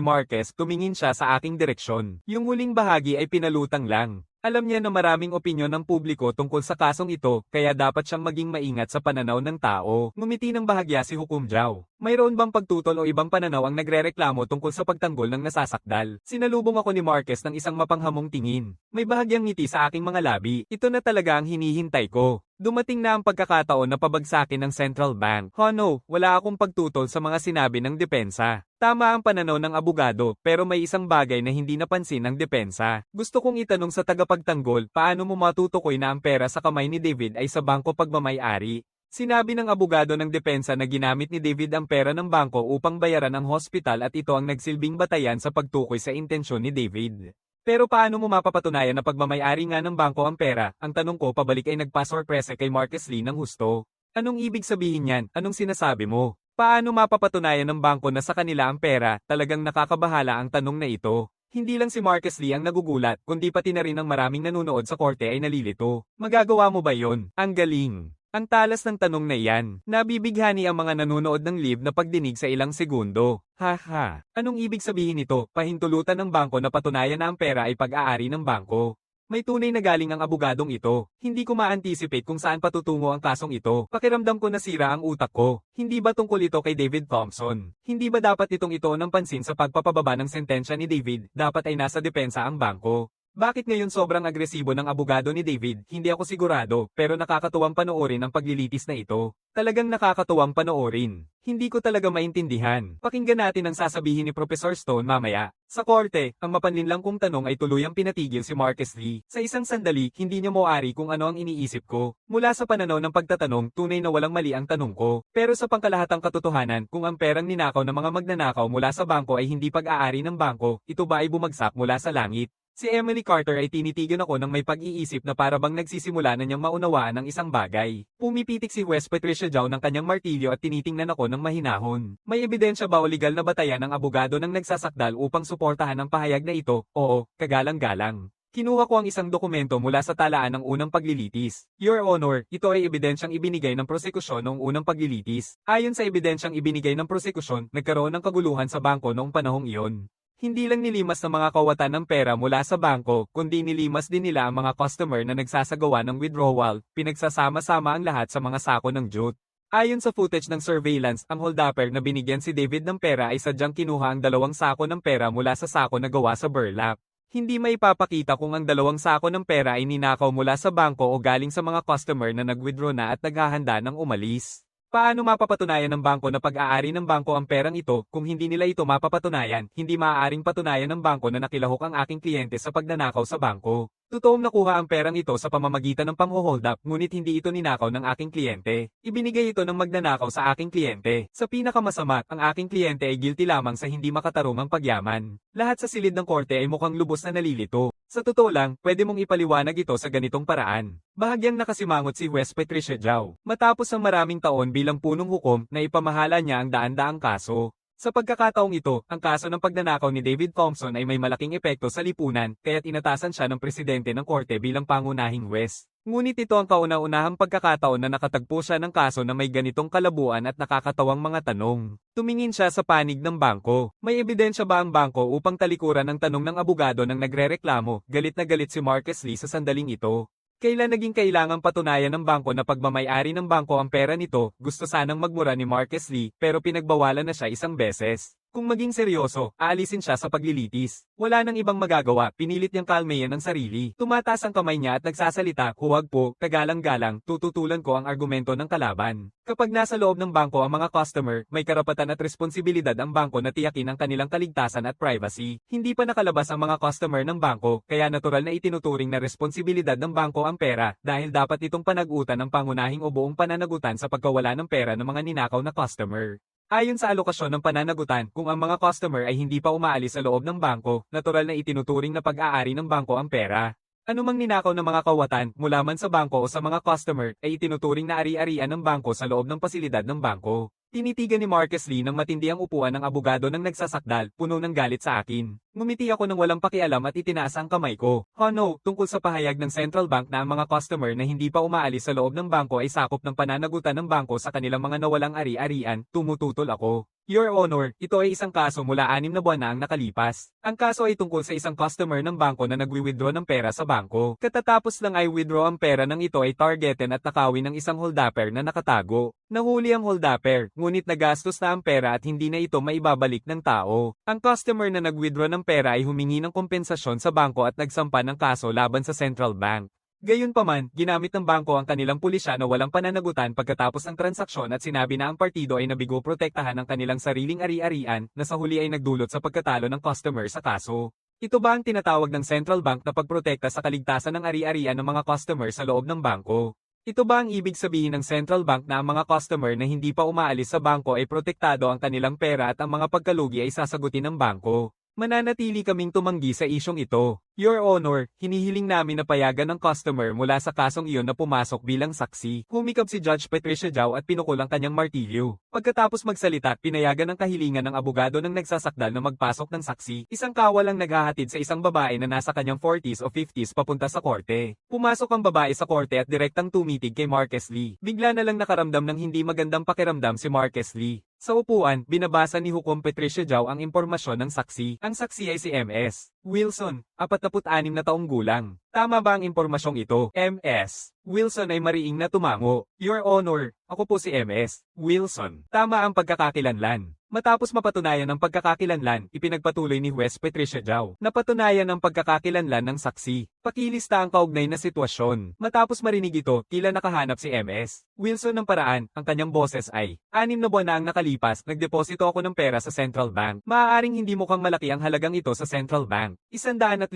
Marquez, tumingin siya sa aking direksyon. Yung huling bahagi ay pinalutang lang. Alam niya na maraming opinyon ng publiko tungkol sa kasong ito, kaya dapat siyang maging maingat sa pananaw ng tao. Ngumiti ng bahagya si Hukom Zhao. Mayroon bang pagtutol o ibang pananaw ang nagrereklamo tungkol sa pagtanggol ng nasasakdal? Sinalubong ako ni Marquez ng isang mapanghamong tingin. May bahagyang ngiti sa aking mga labi. Ito na talaga ang hinihintay ko. Dumating na ang pagkakataon na pabagsakin ng central bank. No, wala akong pagtutol sa mga sinabi ng depensa. Tama ang pananaw ng abogado, pero may isang bagay na hindi napansin ng depensa. Gusto kong itanong sa tagapagtanggol, paano mo matutukoy na ang pera sa kamay ni David ay sa bangko pagmamay-ari? Sinabi ng abogado ng depensa na ginamit ni David ang pera ng bangko upang bayaran ang hospital at ito ang nagsilbing batayan sa pagtukoy sa intensyon ni David. Pero paano mo mapapatunayan na pagmamay-ari nga ng bangko ang pera? Ang tanong ko pabalik ay nagpa-sorpresa kay Marcus Lee ng husto. Anong ibig sabihin yan? Anong sinasabi mo? Paano mapapatunayan ng bangko na sa kanila ang pera? Talagang nakakabahala ang tanong na ito. Hindi lang si Marcus Lee ang nagugulat, kundi pati na rin ang maraming nanonood sa korte ay nalilito. Magagawa mo ba yon? Ang galing! Ang talas ng tanong na iyan, nabibighani ang mga nanonood ng live na pagdinig sa ilang segundo. Haha, anong ibig sabihin nito? Pahintulutan ng bangko na patunayan na ang pera ay pag-aari ng bangko. May tunay na galing ang abogadong ito. Hindi ko ma-anticipate kung saan patutungo ang kasong ito. Pakiramdam ko nasira ang utak ko. Hindi ba tungkol ito kay David Thompson? Hindi ba dapat itong ito ng pansin sa pagpapababa ng sentensya ni David? Dapat ay nasa depensa ang bangko. Bakit ngayon sobrang agresibo ng abogado ni David? Hindi ako sigurado, pero nakakatuwang panoorin ang paglilitis na ito. Talagang nakakatuwang panoorin. Hindi ko talaga maintindihan. Pakinggan natin ang sasabihin ni Professor Stone mamaya. Sa korte, ang mapanlinlang kong tanong ay tuluyang pinatigil si Marcus Lee. Sa isang sandali, hindi niya moari kung ano ang iniisip ko. Mula sa pananaw ng pagtatanong, tunay na walang mali ang tanong ko. Pero sa pangkalahatang katotohanan, kung ang perang ninakaw ng mga magnanakaw mula sa bangko ay hindi pag-aari ng bangko, ito ba ay bumagsak mula sa langit? Si Emily Carter ay tinitigan ako ng may pag-iisip na para bang nagsisimula na niyang maunawaan ang isang bagay. Pumipitik si Wes Patricia Zhao ng kanyang martilyo at tinitingnan ako ng mahinahon. May ebidensya ba o legal na batayan ng abogado ng nagsasakdal upang suportahan ang pahayag na ito? Oo, kagalang-galang. Kinuha ko ang isang dokumento mula sa talaan ng unang paglilitis. Your Honor, ito ay ebidensyang ibinigay ng prosekusyon noong unang paglilitis. Ayon sa ebidensyang ibinigay ng prosekusyon, nagkaroon ng kaguluhan sa bangko noong panahong iyon. Hindi lang nilimas ng mga kawatan ng pera mula sa bangko, kundi nilimas din nila ang mga customer na nagsasagawa ng withdrawal, pinagsasama-sama ang lahat sa mga sako ng jute. Ayon sa footage ng surveillance, ang holdupper na binigyan si David ng pera ay sadyang kinuha ang 2 sako ng pera mula sa sako na gawa sa burlap. Hindi maipapakita kung ang 2 sako ng pera ay ninakaw mula sa bangko o galing sa mga customer na nag-withdraw na at naghahanda ng umalis. Paano mapapatunayan ng bangko na pag-aari ng bangko ang perang ito kung hindi nila ito mapapatunayan? Hindi maaaring patunayan ng bangko na nakilahok ang aking kliyente sa pagnanakaw sa bangko. Totoong nakuha ang perang ito sa pamamagitan ng pang-hold up, ngunit hindi ito ninakaw ng aking kliyente. Ibinigay ito ng magnanakaw sa aking kliyente. Sa pinakamasama, ang aking kliyente ay guilty lamang sa hindi makatarungang pagyaman. Lahat sa silid ng korte ay mukhang lubos na nalilito. Sa totoo lang, pwede mong ipaliwanag ito sa ganitong paraan. Bahagyang nakasimangot si Wes Patricia Zhao. Matapos ang maraming taon bilang punong hukom, na ipamahala niya ang daan-daang kaso. Sa pagkakataong ito, ang kaso ng pagnanakaw ni David Thompson ay may malaking epekto sa lipunan, kaya't inatasan siya ng presidente ng korte bilang pangunahing huwes. Ngunit ito ang kauna-unahang pagkakataon na nakatagpo siya ng kaso na may ganitong kalabuan at nakakatawang mga tanong. Tumingin siya sa panig ng bangko. May ebidensya ba ang bangko upang talikuran ang tanong ng abogado nang nagrereklamo? Galit na galit si Marcus Lee sa sandaling ito. Kailan naging kailangang patunayan ng bangko na pagmamay-ari ng bangko ang pera nito? Gusto sanang magmura ni Marcus Lee, pero pinagbawalan na siya isang beses. Kung maging seryoso, aalisin siya sa paglilitis. Wala nang ibang magagawa, pinilit niyang kalmayan ang sarili. Tumataas ang kamay niya at nagsasalita, huwag po, kagalang-galang, tututulan ko ang argumento ng kalaban. Kapag nasa loob ng bangko ang mga customer, may karapatan at responsibilidad ang bangko na tiyakin ang kanilang kaligtasan at privacy. Hindi pa nakalabas ang mga customer ng bangko, kaya natural na itinuturing na responsibilidad ng bangko ang pera, dahil dapat itong panagutan ng pangunahing o buong pananagutan sa pagkawala ng pera ng mga ninakaw na customer. Ayon sa alokasyon ng pananagutan, kung ang mga customer ay hindi pa umaalis sa loob ng bangko, natural na itinuturing na pag-aari ng bangko ang pera. Anumang ninakaw ng mga kawatan, mula man sa bangko o sa mga customer, ay itinuturing na ari-arian ng bangko sa loob ng pasilidad ng bangko. Tinitigan ni Marcus Lee ng matindi ang upuan ng abogado ng nagsasakdal, puno ng galit sa akin. Ngumiti ako ng walang pakialam at itinaas ang kamay ko. No, tungkol sa pahayag ng Central Bank na ang mga customer na hindi pa umaalis sa loob ng bangko ay sakop ng pananagutan ng bangko sa kanilang mga nawalang ari-arian, tumututol ako. Your Honor, ito ay isang kaso mula 6 na buwan na ang nakalipas. Ang kaso ay tungkol sa isang customer ng bangko na nagwi-withdraw ng pera sa bangko. Katatapos lang ay withdraw ang pera ng ito ay targetin at nakawin ng isang holdupper na nakatago. Nahuli ang holdupper, ngunit nagastos na ang pera at hindi na ito maibabalik ng tao. Ang customer na nag-withdraw ng pera ay humingi ng kompensasyon sa bangko at nagsampa ng kaso laban sa Central Bank. Gayunpaman, ginamit ng bangko ang kanilang pulisya na walang pananagutan pagkatapos ng transaksyon at sinabi na ang partido ay nabigo protektahan ang kanilang sariling ari-arian na sa huli ay nagdulot sa pagkatalo ng customer sa kaso. Ito ba ang tinatawag ng central bank na pagprotekta sa kaligtasan ng ari-arian ng mga customer sa loob ng bangko? Ito ba ang ibig sabihin ng central bank na ang mga customer na hindi pa umaalis sa bangko ay protektado ang kanilang pera at ang mga pagkalugi ay sasagutin ng bangko? Mananatili kaming tumanggi sa isyong ito. Your Honor, hinihiling namin na payagan ng customer mula sa kasong iyon na pumasok bilang saksi. Humikap si Judge Patricia Giao at pinukol ang kanyang martilyo. Pagkatapos magsalita, pinayagan ng kahilingan ng abogado ng nagsasakdal na magpasok ng saksi. Isang kawal ang naghahatid sa isang babae na nasa kanyang 40s o 50s papunta sa korte. Pumasok ang babae sa korte at direktang tumitig kay Marquez Lee. Bigla na lang nakaramdam ng hindi magandang pakiramdam si Marquez Lee. Sa upuan, binabasa ni Hukom Patricia Giao ang impormasyon ng saksi. Ang saksi ay si MS. Wilson, 46 na taong gulang. Tama ba ang impormasyong ito? MS. Wilson ay mariing na tumango. Your Honor, ako po si MS. Wilson. Tama ang pagkakakilanlan. Matapos mapatunayan ang pagkakakilanlan, ipinagpatuloy ni Huwes Patricia Giao. Napatunayan ang pagkakakilanlan ng saksi. Pakilista ang kaugnay na sitwasyon. Matapos marinig ito, tila nakahanap si MS. Wilson ng paraan, ang kanyang boses ay, 6 na buwan na ang nakalipas, nagdeposito ako ng pera sa Central Bank. Maaaring hindi mukhang malaki ang halagang ito sa Central Bank. 150,000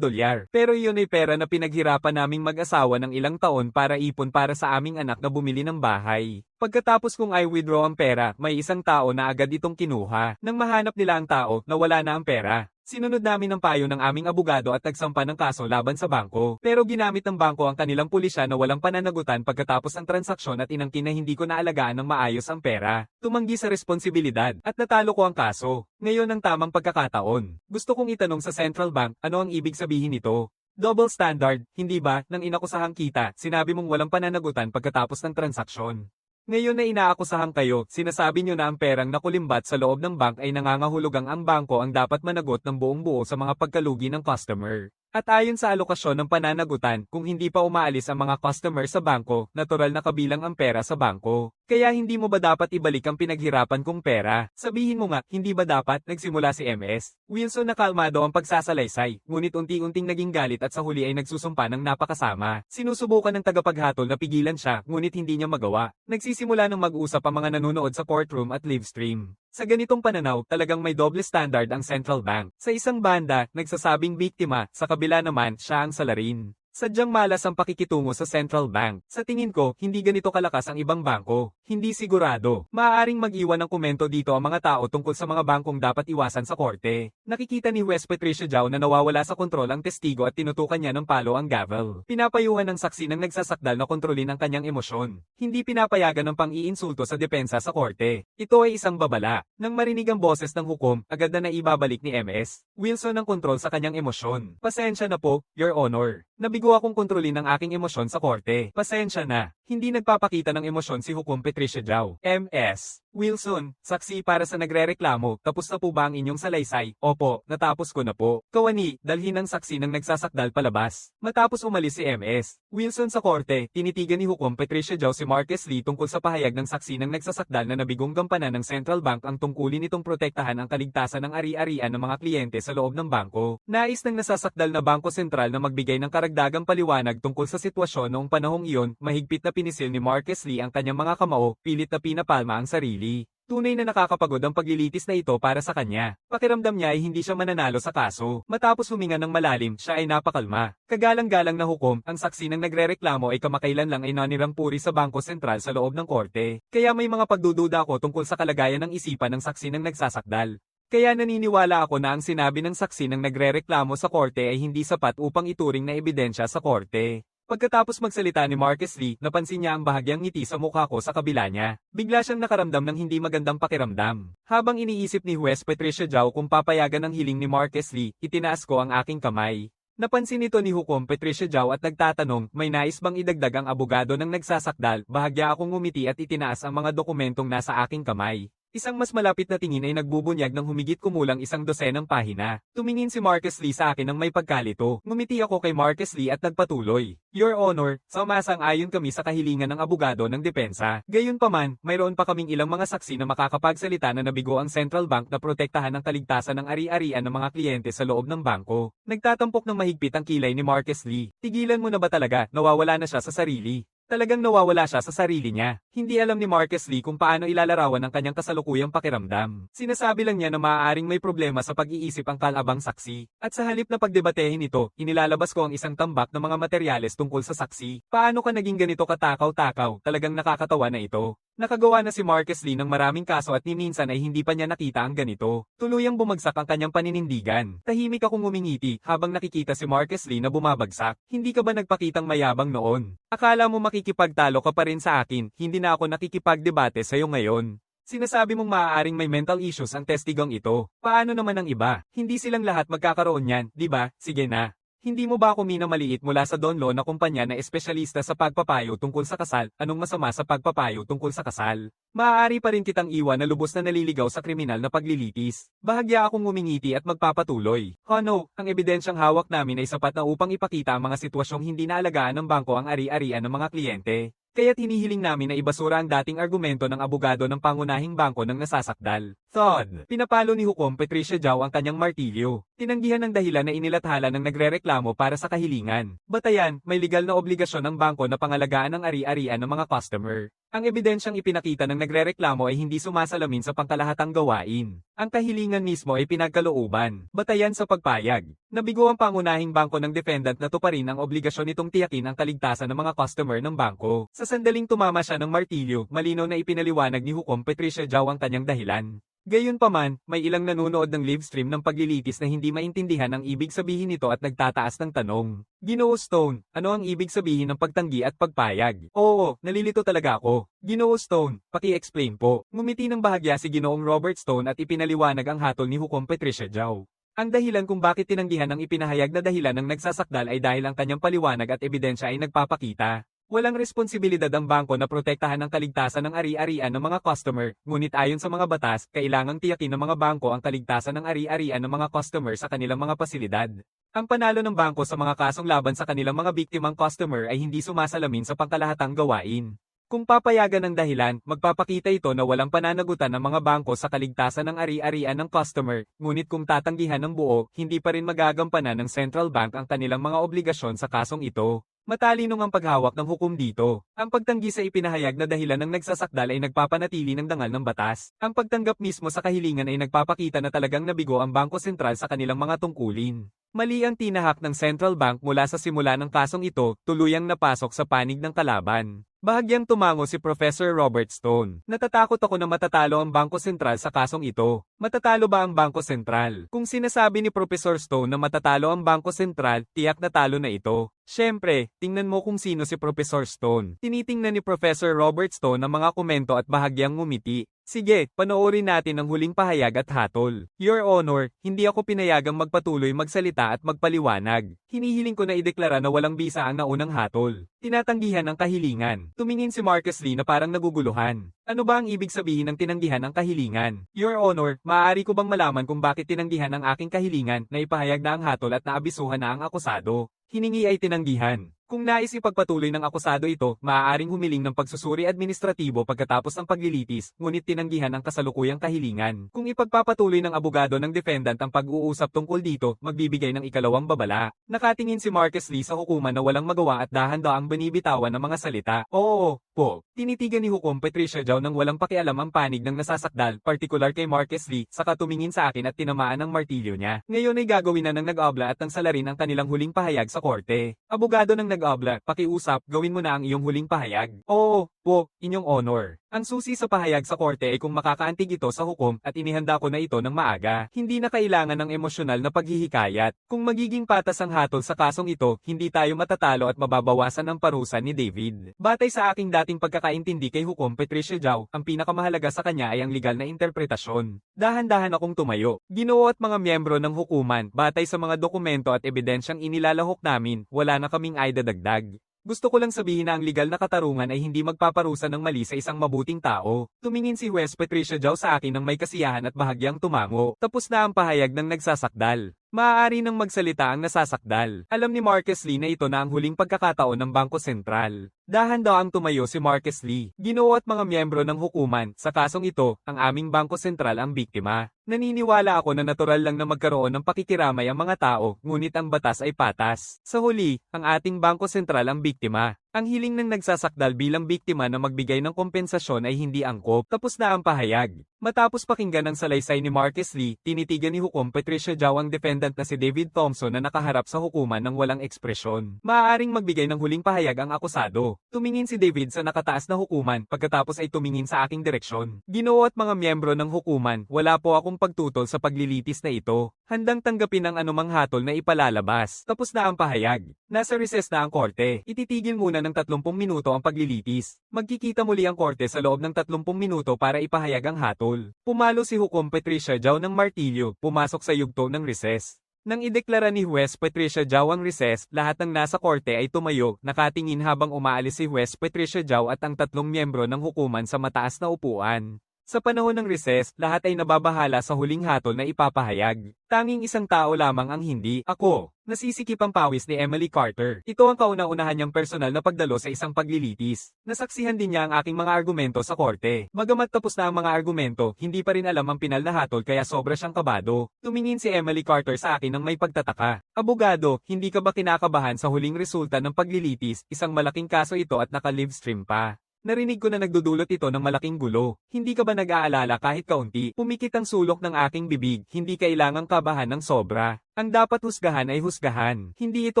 dolyar. Pero iyon ay pera na pinaghirapan naming mag-asawa ng ilang taon para ipon para sa aming anak na bumili ng bahay. Pagkatapos kong i-withdraw ang pera, may isang tao na agad itong kinuha. Nang mahanap nila ang tao, nawala na ang pera. Sinunod namin ang payo ng aming abogado at nagsampa ng kaso laban sa bangko. Pero ginamit ng bangko ang kanilang pulisya na walang pananagutan pagkatapos ng transaksyon at inangkin na hindi ko naalagaan ng maayos ang pera. Tumanggi sa responsibilidad at natalo ko ang kaso. Ngayon ang tamang pagkakataon. Gusto kong itanong sa Central Bank, ano ang ibig sabihin nito? Double standard, hindi ba, nang inakusahang kita, sinabi mong walang pananagutan pagkatapos ng transaksyon. Ngayon na inaakusahan kayo, sinasabi nyo na ang perang nakulimbat sa loob ng bank ay nangangahulugang ang bangko ang dapat managot ng buong buo sa mga pagkalugi ng customer. At ayon sa alokasyon ng pananagutan, kung hindi pa umaalis ang mga customer sa bangko, natural na kabilang ang pera sa bangko. Kaya hindi mo ba dapat ibalik ang pinaghirapan kong pera? Sabihin mo nga, hindi ba dapat? Nagsimula si MS. Wilson na kalmado ang pagsasalaysay, ngunit unti-unting naging galit at sa huli ay nagsusumpa ng napakasama. Sinusubukan ng tagapaghatol na pigilan siya, ngunit hindi niya magawa. Nagsisimula ng mag-usap ang mga nanonood sa courtroom at live stream. Sa ganitong pananaw, talagang may doble standard ang Central Bank. Sa isang banda, nagsasabing biktima, sa kabila naman, siya ang salarin. Sadyang malas ang pakikitungo sa Central Bank. Sa tingin ko, hindi ganito kalakas ang ibang bangko. Hindi sigurado. Maaaring mag-iwan ng komento dito ang mga tao tungkol sa mga bangkong dapat iwasan sa korte. Nakikita ni Huwes Patricia Giao na nawawala sa kontrol ang testigo at tinutukan niya ng palo ang gavel. Pinapayuhan ng saksi ng nagsasakdal na kontrolin ang kanyang emosyon. Hindi pinapayagan ng pang-iinsulto sa depensa sa korte. Ito ay isang babala. Nang marinig ang boses ng hukom, agad na naibabalik ni MS. Wilson ang kontrol sa kanyang emosyon. Pasensya na po, Your Honor. Nabigo akong kontrolin ang aking emosyon sa korte. Pasensya na. Hindi nagpapakita ng emosyon si Hukom Patricia Giao. MS. Wilson, saksi para sa nagrereklamo, tapos na po ba ang inyong salaysay? Opo, natapos ko na po. Kawani, dalhin ang saksi ng nagsasakdal palabas. Matapos umalis si MS. Wilson sa korte, tinitigan ni Hukom Patricia Giao si Marquez Lee tungkol sa pahayag ng saksi ng nagsasakdal na nabigong gampanan ng Central Bank ang tungkulin nitong protektahan ang kaligtasan ng ari-arian ng mga kliyente sa loob ng bangko. Nais ng nasasakdal na Bangko Sentral na magbigay ng karagdagang paliwanag tungkol sa sitwasyon noong panahong iyon, mahigpit na pinisil ni Marquez Lee ang kanyang mga kamao, pilit na pinapalma ang sarili. Tunay na nakakapagod ang paglilitis na ito para sa kanya. Pakiramdam niya ay hindi siya mananalo sa kaso. Matapos huminga ng malalim, siya ay napakalma. Kagalang-galang na hukom, ang saksi ng nagrereklamo ay kamakailan lang ay nanirampuri sa Bangko Sentral sa loob ng korte. Kaya may mga pagdududa ako tungkol sa kalagayan ng isipan ng saksi ng nagsasakdal. Kaya naniniwala ako na ang sinabi ng saksi ng nagrereklamo sa korte ay hindi sapat upang ituring na ebidensya sa korte. Pagkatapos magsalita ni Marquez Lee, napansin niya ang bahagyang ngiti sa mukha ko sa kabila niya. Bigla siyang nakaramdam ng hindi magandang pakiramdam. Habang iniisip ni Huwes Patricia Giao kung papayagan ang hiling ni Marquez Lee, itinaas ko ang aking kamay. Napansin ito ni Hukom Patricia Giao at nagtatanong, may nais bang idagdag ang abogado ng nagsasakdal? Bahagya akong ngumiti at itinaas ang mga dokumentong nasa aking kamay. Isang mas malapit na tingin ay nagbubunyag ng humigit kumulang 100 pahina. Tumingin si Marcus Lee sa akin ng may pagkalito. Ngumiti ako kay Marcus Lee at nagpatuloy. Your Honor, sumasang-ayon kami sa kahilingan ng abogado ng depensa. Gayunpaman, mayroon pa kaming ilang mga saksi na makakapagsalita na nabigo ang Central Bank na protektahan ang kaligtasan ng ari-arian ng mga kliyente sa loob ng bangko. Nagtatampok ng mahigpit ang kilay ni Marcus Lee. Tigilan mo na ba talaga? Nawawala na siya sa sarili. Talagang nawawala siya sa sarili niya. Hindi alam ni Marcus Lee kung paano ilalarawan ang kanyang kasalukuyang pakiramdam. Sinasabi lang niya na maaaring may problema sa pag-iisip ang kalabang saksi. At sa halip na pagdebatehin ito, inilalabas ko ang isang tambak ng mga materyales tungkol sa saksi. Paano ka naging ganito katakaw-takaw? Talagang nakakatawa na ito. Nakagawa na si Marcus Lee ng maraming kaso at ni minsan ay hindi pa niya nakita ang ganito. Tuluyang bumagsak ang kanyang paninindigan. Tahimik akong ngumingiti habang nakikita si Marcus Lee na bumabagsak. Hindi ka ba nagpakitang mayabang noon? Akala mo makikipagtalo ka pa rin sa akin, hindi na ako nakikipagdebate sa iyo ngayon. Sinasabi mong maaaring may mental issues ang testigong ito. Paano naman ang iba? Hindi silang lahat magkakaroon yan, di ba? Sige na. Hindi mo ba ako minamaliit mula sa Donlo na kumpanya na espesyalista sa pagpapayo tungkol sa kasal? Anong masama sa pagpapayo tungkol sa kasal? Maaari pa rin kitang iwan na lubos na naliligaw sa kriminal na paglilitis. Bahagya akong ngumingiti at magpapatuloy. No, ang ebidensyang hawak namin ay sapat na upang ipakita ang mga sitwasyong hindi naalagaan ng bangko ang ari-arian ng mga kliyente. Kaya't hinihiling namin na ibasura ang dating argumento ng abogado ng pangunahing bangko ng nasasakdal. Thod. Pinapalo ni Hukom Patricia Giao ang kanyang martilyo. Tinanggihan ng dahilan na inilathala ng nagrereklamo para sa kahilingan. Batayan, may legal na obligasyon ng bangko na pangalagaan ang ari-arian ng mga customer. Ang ebidensyang ipinakita ng nagrereklamo ay hindi sumasalamin sa pangkalahatang gawain. Ang kahilingan mismo ay pinagkalooban. Batayan sa pagpayag. Nabigo ang pangunahing bangko ng defendant na tuparin ang obligasyon nitong tiyakin ang kaligtasan ng mga customer ng bangko. Sa sandaling tumama siya ng martilyo, malinaw na ipinaliwanag ni Hukom Patricia Giao ang kanyang dahilan. Gayunpaman, may ilang nanonood ng livestream ng paglilitis na hindi maintindihan ang ibig sabihin nito at nagtataas ng tanong. Ginoo Stone, ano ang ibig sabihin ng pagtanggi at pagpayag? Oo, nalilito talaga ako. Ginoo Stone, paki-explain po. Ngumiti ng bahagya si Ginoong Robert Stone at ipinaliwanag ang hatol ni Hukom Patricia Giao. Ang dahilan kung bakit tinanggihan ang ipinahayag na dahilan ng nagsasakdal ay dahil ang kanyang paliwanag at ebidensya ay nagpapakita. Walang responsibilidad ang bangko na protektahan ang kaligtasan ng ari-arian ng mga customer, ngunit ayon sa mga batas, kailangang tiyakin ng mga bangko ang kaligtasan ng ari-arian ng mga customer sa kanilang mga pasilidad. Ang panalo ng bangko sa mga kasong laban sa kanilang mga biktimang customer ay hindi sumasalamin sa pangkalahatang gawain. Kung papayagan ng dahilan, magpapakita ito na walang pananagutan ng mga bangko sa kaligtasan ng ari-arian ng customer, ngunit kung tatanggihan ng buo, hindi pa rin magagampanan ng Central Bank ang kanilang mga obligasyon sa kasong ito. Matalinong ang paghawak ng hukom dito. Ang pagtanggi sa ipinahayag na dahilan ng nagsasakdal ay nagpapanatili ng dangal ng batas. Ang pagtanggap mismo sa kahilingan ay nagpapakita na talagang nabigo ang Bangko Sentral sa kanilang mga tungkulin. Mali ang tinahak ng Central Bank mula sa simula ng kasong ito, tuluyang napasok sa panig ng kalaban. Bahagyang tumango si Professor Robert Stone. Natatakot ako na matatalo ang Bangko Sentral sa kasong ito. Matatalo ba ang Bangko Sentral? Kung sinasabi ni Professor Stone na matatalo ang Bangko Sentral, tiyak na talo na ito. Siyempre, tingnan mo kung sino si Professor Stone. Tinitingnan ni Professor Robert Stone ang mga komento at bahagyang ngumiti. Sige, panoorin natin ang huling pahayag at hatol. Your Honor, hindi ako pinayagang magpatuloy magsalita at magpaliwanag. Hinihiling ko na ideklara na walang bisa ang naunang hatol. Tinatanggihan ang kahilingan. Tumingin si Marcus Lee na parang naguguluhan. Ano ba ang ibig sabihin ng tinanggihan ang kahilingan? Your Honor, maaari ko bang malaman kung bakit tinanggihan ang aking kahilingan na ipahayag na ang hatol at naabisuhan na ang akusado? Hiningi ay tinanggihan. Kung nais ipagpatuloy ng akusado ito, maaaring humiling ng pagsusuri administratibo pagkatapos ng paglilitis, ngunit tinanggihan ang kasalukuyang kahilingan. Kung ipagpapatuloy ng abogado ng defendant ang pag-uusap tungkol dito, magbibigay ng ikalawang babala. Nakatingin si Marcus Lee sa hukuman na walang magawa at dahan-daang binibitawan ng mga salita. Oo, po. Tinitigan ni Hukom Patricia Giao nang walang pakialam ang panig ng nasasakdal, partikular kay Marcus Lee, saka tumingin sa akin at tinamaan ng martilyo niya. Ngayon ay gagawin na ng nag-abla at ng salarin ang kanilang huling pahayag sa korte. Abogado ng nag-abla, pakiusap, gawin mo na ang iyong huling pahayag. Oo, po, inyong honor. Ang susi sa pahayag sa korte ay kung makakaantig ito sa hukom at inihanda ko na ito ng maaga. Hindi na kailangan ng emosyonal na paghihikayat. Kung magiging patas ang hatol sa kasong ito, hindi tayo matatalo at mababawasan ang parusa ni David. Batay sa aking dating pagkakaintindi kay Hukom Patricia Giao, ang pinakamahalaga sa kanya ay ang legal na interpretasyon. Dahan-dahan akong tumayo. Ginoo at mga miyembro ng hukuman, batay sa mga dokumento at ebidensyang inilalahok namin, wala na kaming ay dadagdag. Gusto ko lang sabihin na ang legal na katarungan ay hindi magpaparusa ng mali sa isang mabuting tao. Tumingin si Juez Patricia Giao sa akin ng may kasiyahan at bahagyang tumango. Tapos na ang pahayag ng nagsasakdal. Maaari nang magsalita ang nasasakdal. Alam ni Marques Lee na ito na ang huling pagkakataon ng Bangko Sentral. Dahan-dahang tumayo si Marques Lee. Ginoo at mga miyembro ng hukuman, sa kasong ito, ang aming Bangko Sentral ang biktima. Naniniwala ako na natural lang na magkaroon ng pakikiramay ang mga tao, ngunit ang batas ay patas. Sa huli, ang ating Bangko Sentral ang biktima. Ang hiling ng nagsasakdal bilang biktima na magbigay ng kompensasyon ay hindi angkop. Tapos na ang pahayag. Matapos pakinggan ang salaysay ni Marques Lee, tinitigan ni Hukom Patricia Giao ang defendant na si David Thompson na nakaharap sa hukuman ng walang ekspresyon. Maaaring magbigay ng huling pahayag ang akusado. Tumingin si David sa nakataas na hukuman, pagkatapos ay tumingin sa aking direksyon. Ginoo at mga miyembro ng hukuman, wala po akong pagtutol sa paglilitis na ito. Handang tanggapin ang anumang hatol na ipalalabas. Tapos na ang pahayag. Nasa recess na ang korte. Ititigil muna ng 30 minuto ang paglilitis. Magkikita muli ang korte sa loob ng 30 minuto para ipahayag ang hatol. Pumalo si Hukom Patricia Giao ng martilyo, pumasok sa yugto ng recess. Nang ideklara ni Juez Patricia Giao ang recess, lahat ng nasa korte ay tumayo, nakatingin habang umaalis si Juez Patricia Giao at ang 3 miyembro ng hukuman sa mataas na upuan. Sa panahon ng recess, lahat ay nababahala sa huling hatol na ipapahayag. Tanging isang tao lamang ang hindi, ako. Nasisikip ang pawis ni Emily Carter. Ito ang kauna-unahan niyang personal na pagdalo sa isang paglilitis. Nasaksihan din niya ang aking mga argumento sa korte. Bagamat tapos na ang mga argumento, hindi pa rin alam ang pinal na hatol kaya sobra siyang kabado. Tumingin si Emily Carter sa akin ng may pagtataka. Abogado, hindi ka ba kinakabahan sa huling resulta ng paglilitis? Isang malaking kaso ito at naka-livestream pa. Narinig ko na nagdudulot ito ng malaking gulo. Hindi ka ba nag-aalala kahit kaunti? Pumikit ang sulok ng aking bibig, hindi kailangang kabahan ng sobra. Ang dapat husgahan ay husgahan. Hindi ito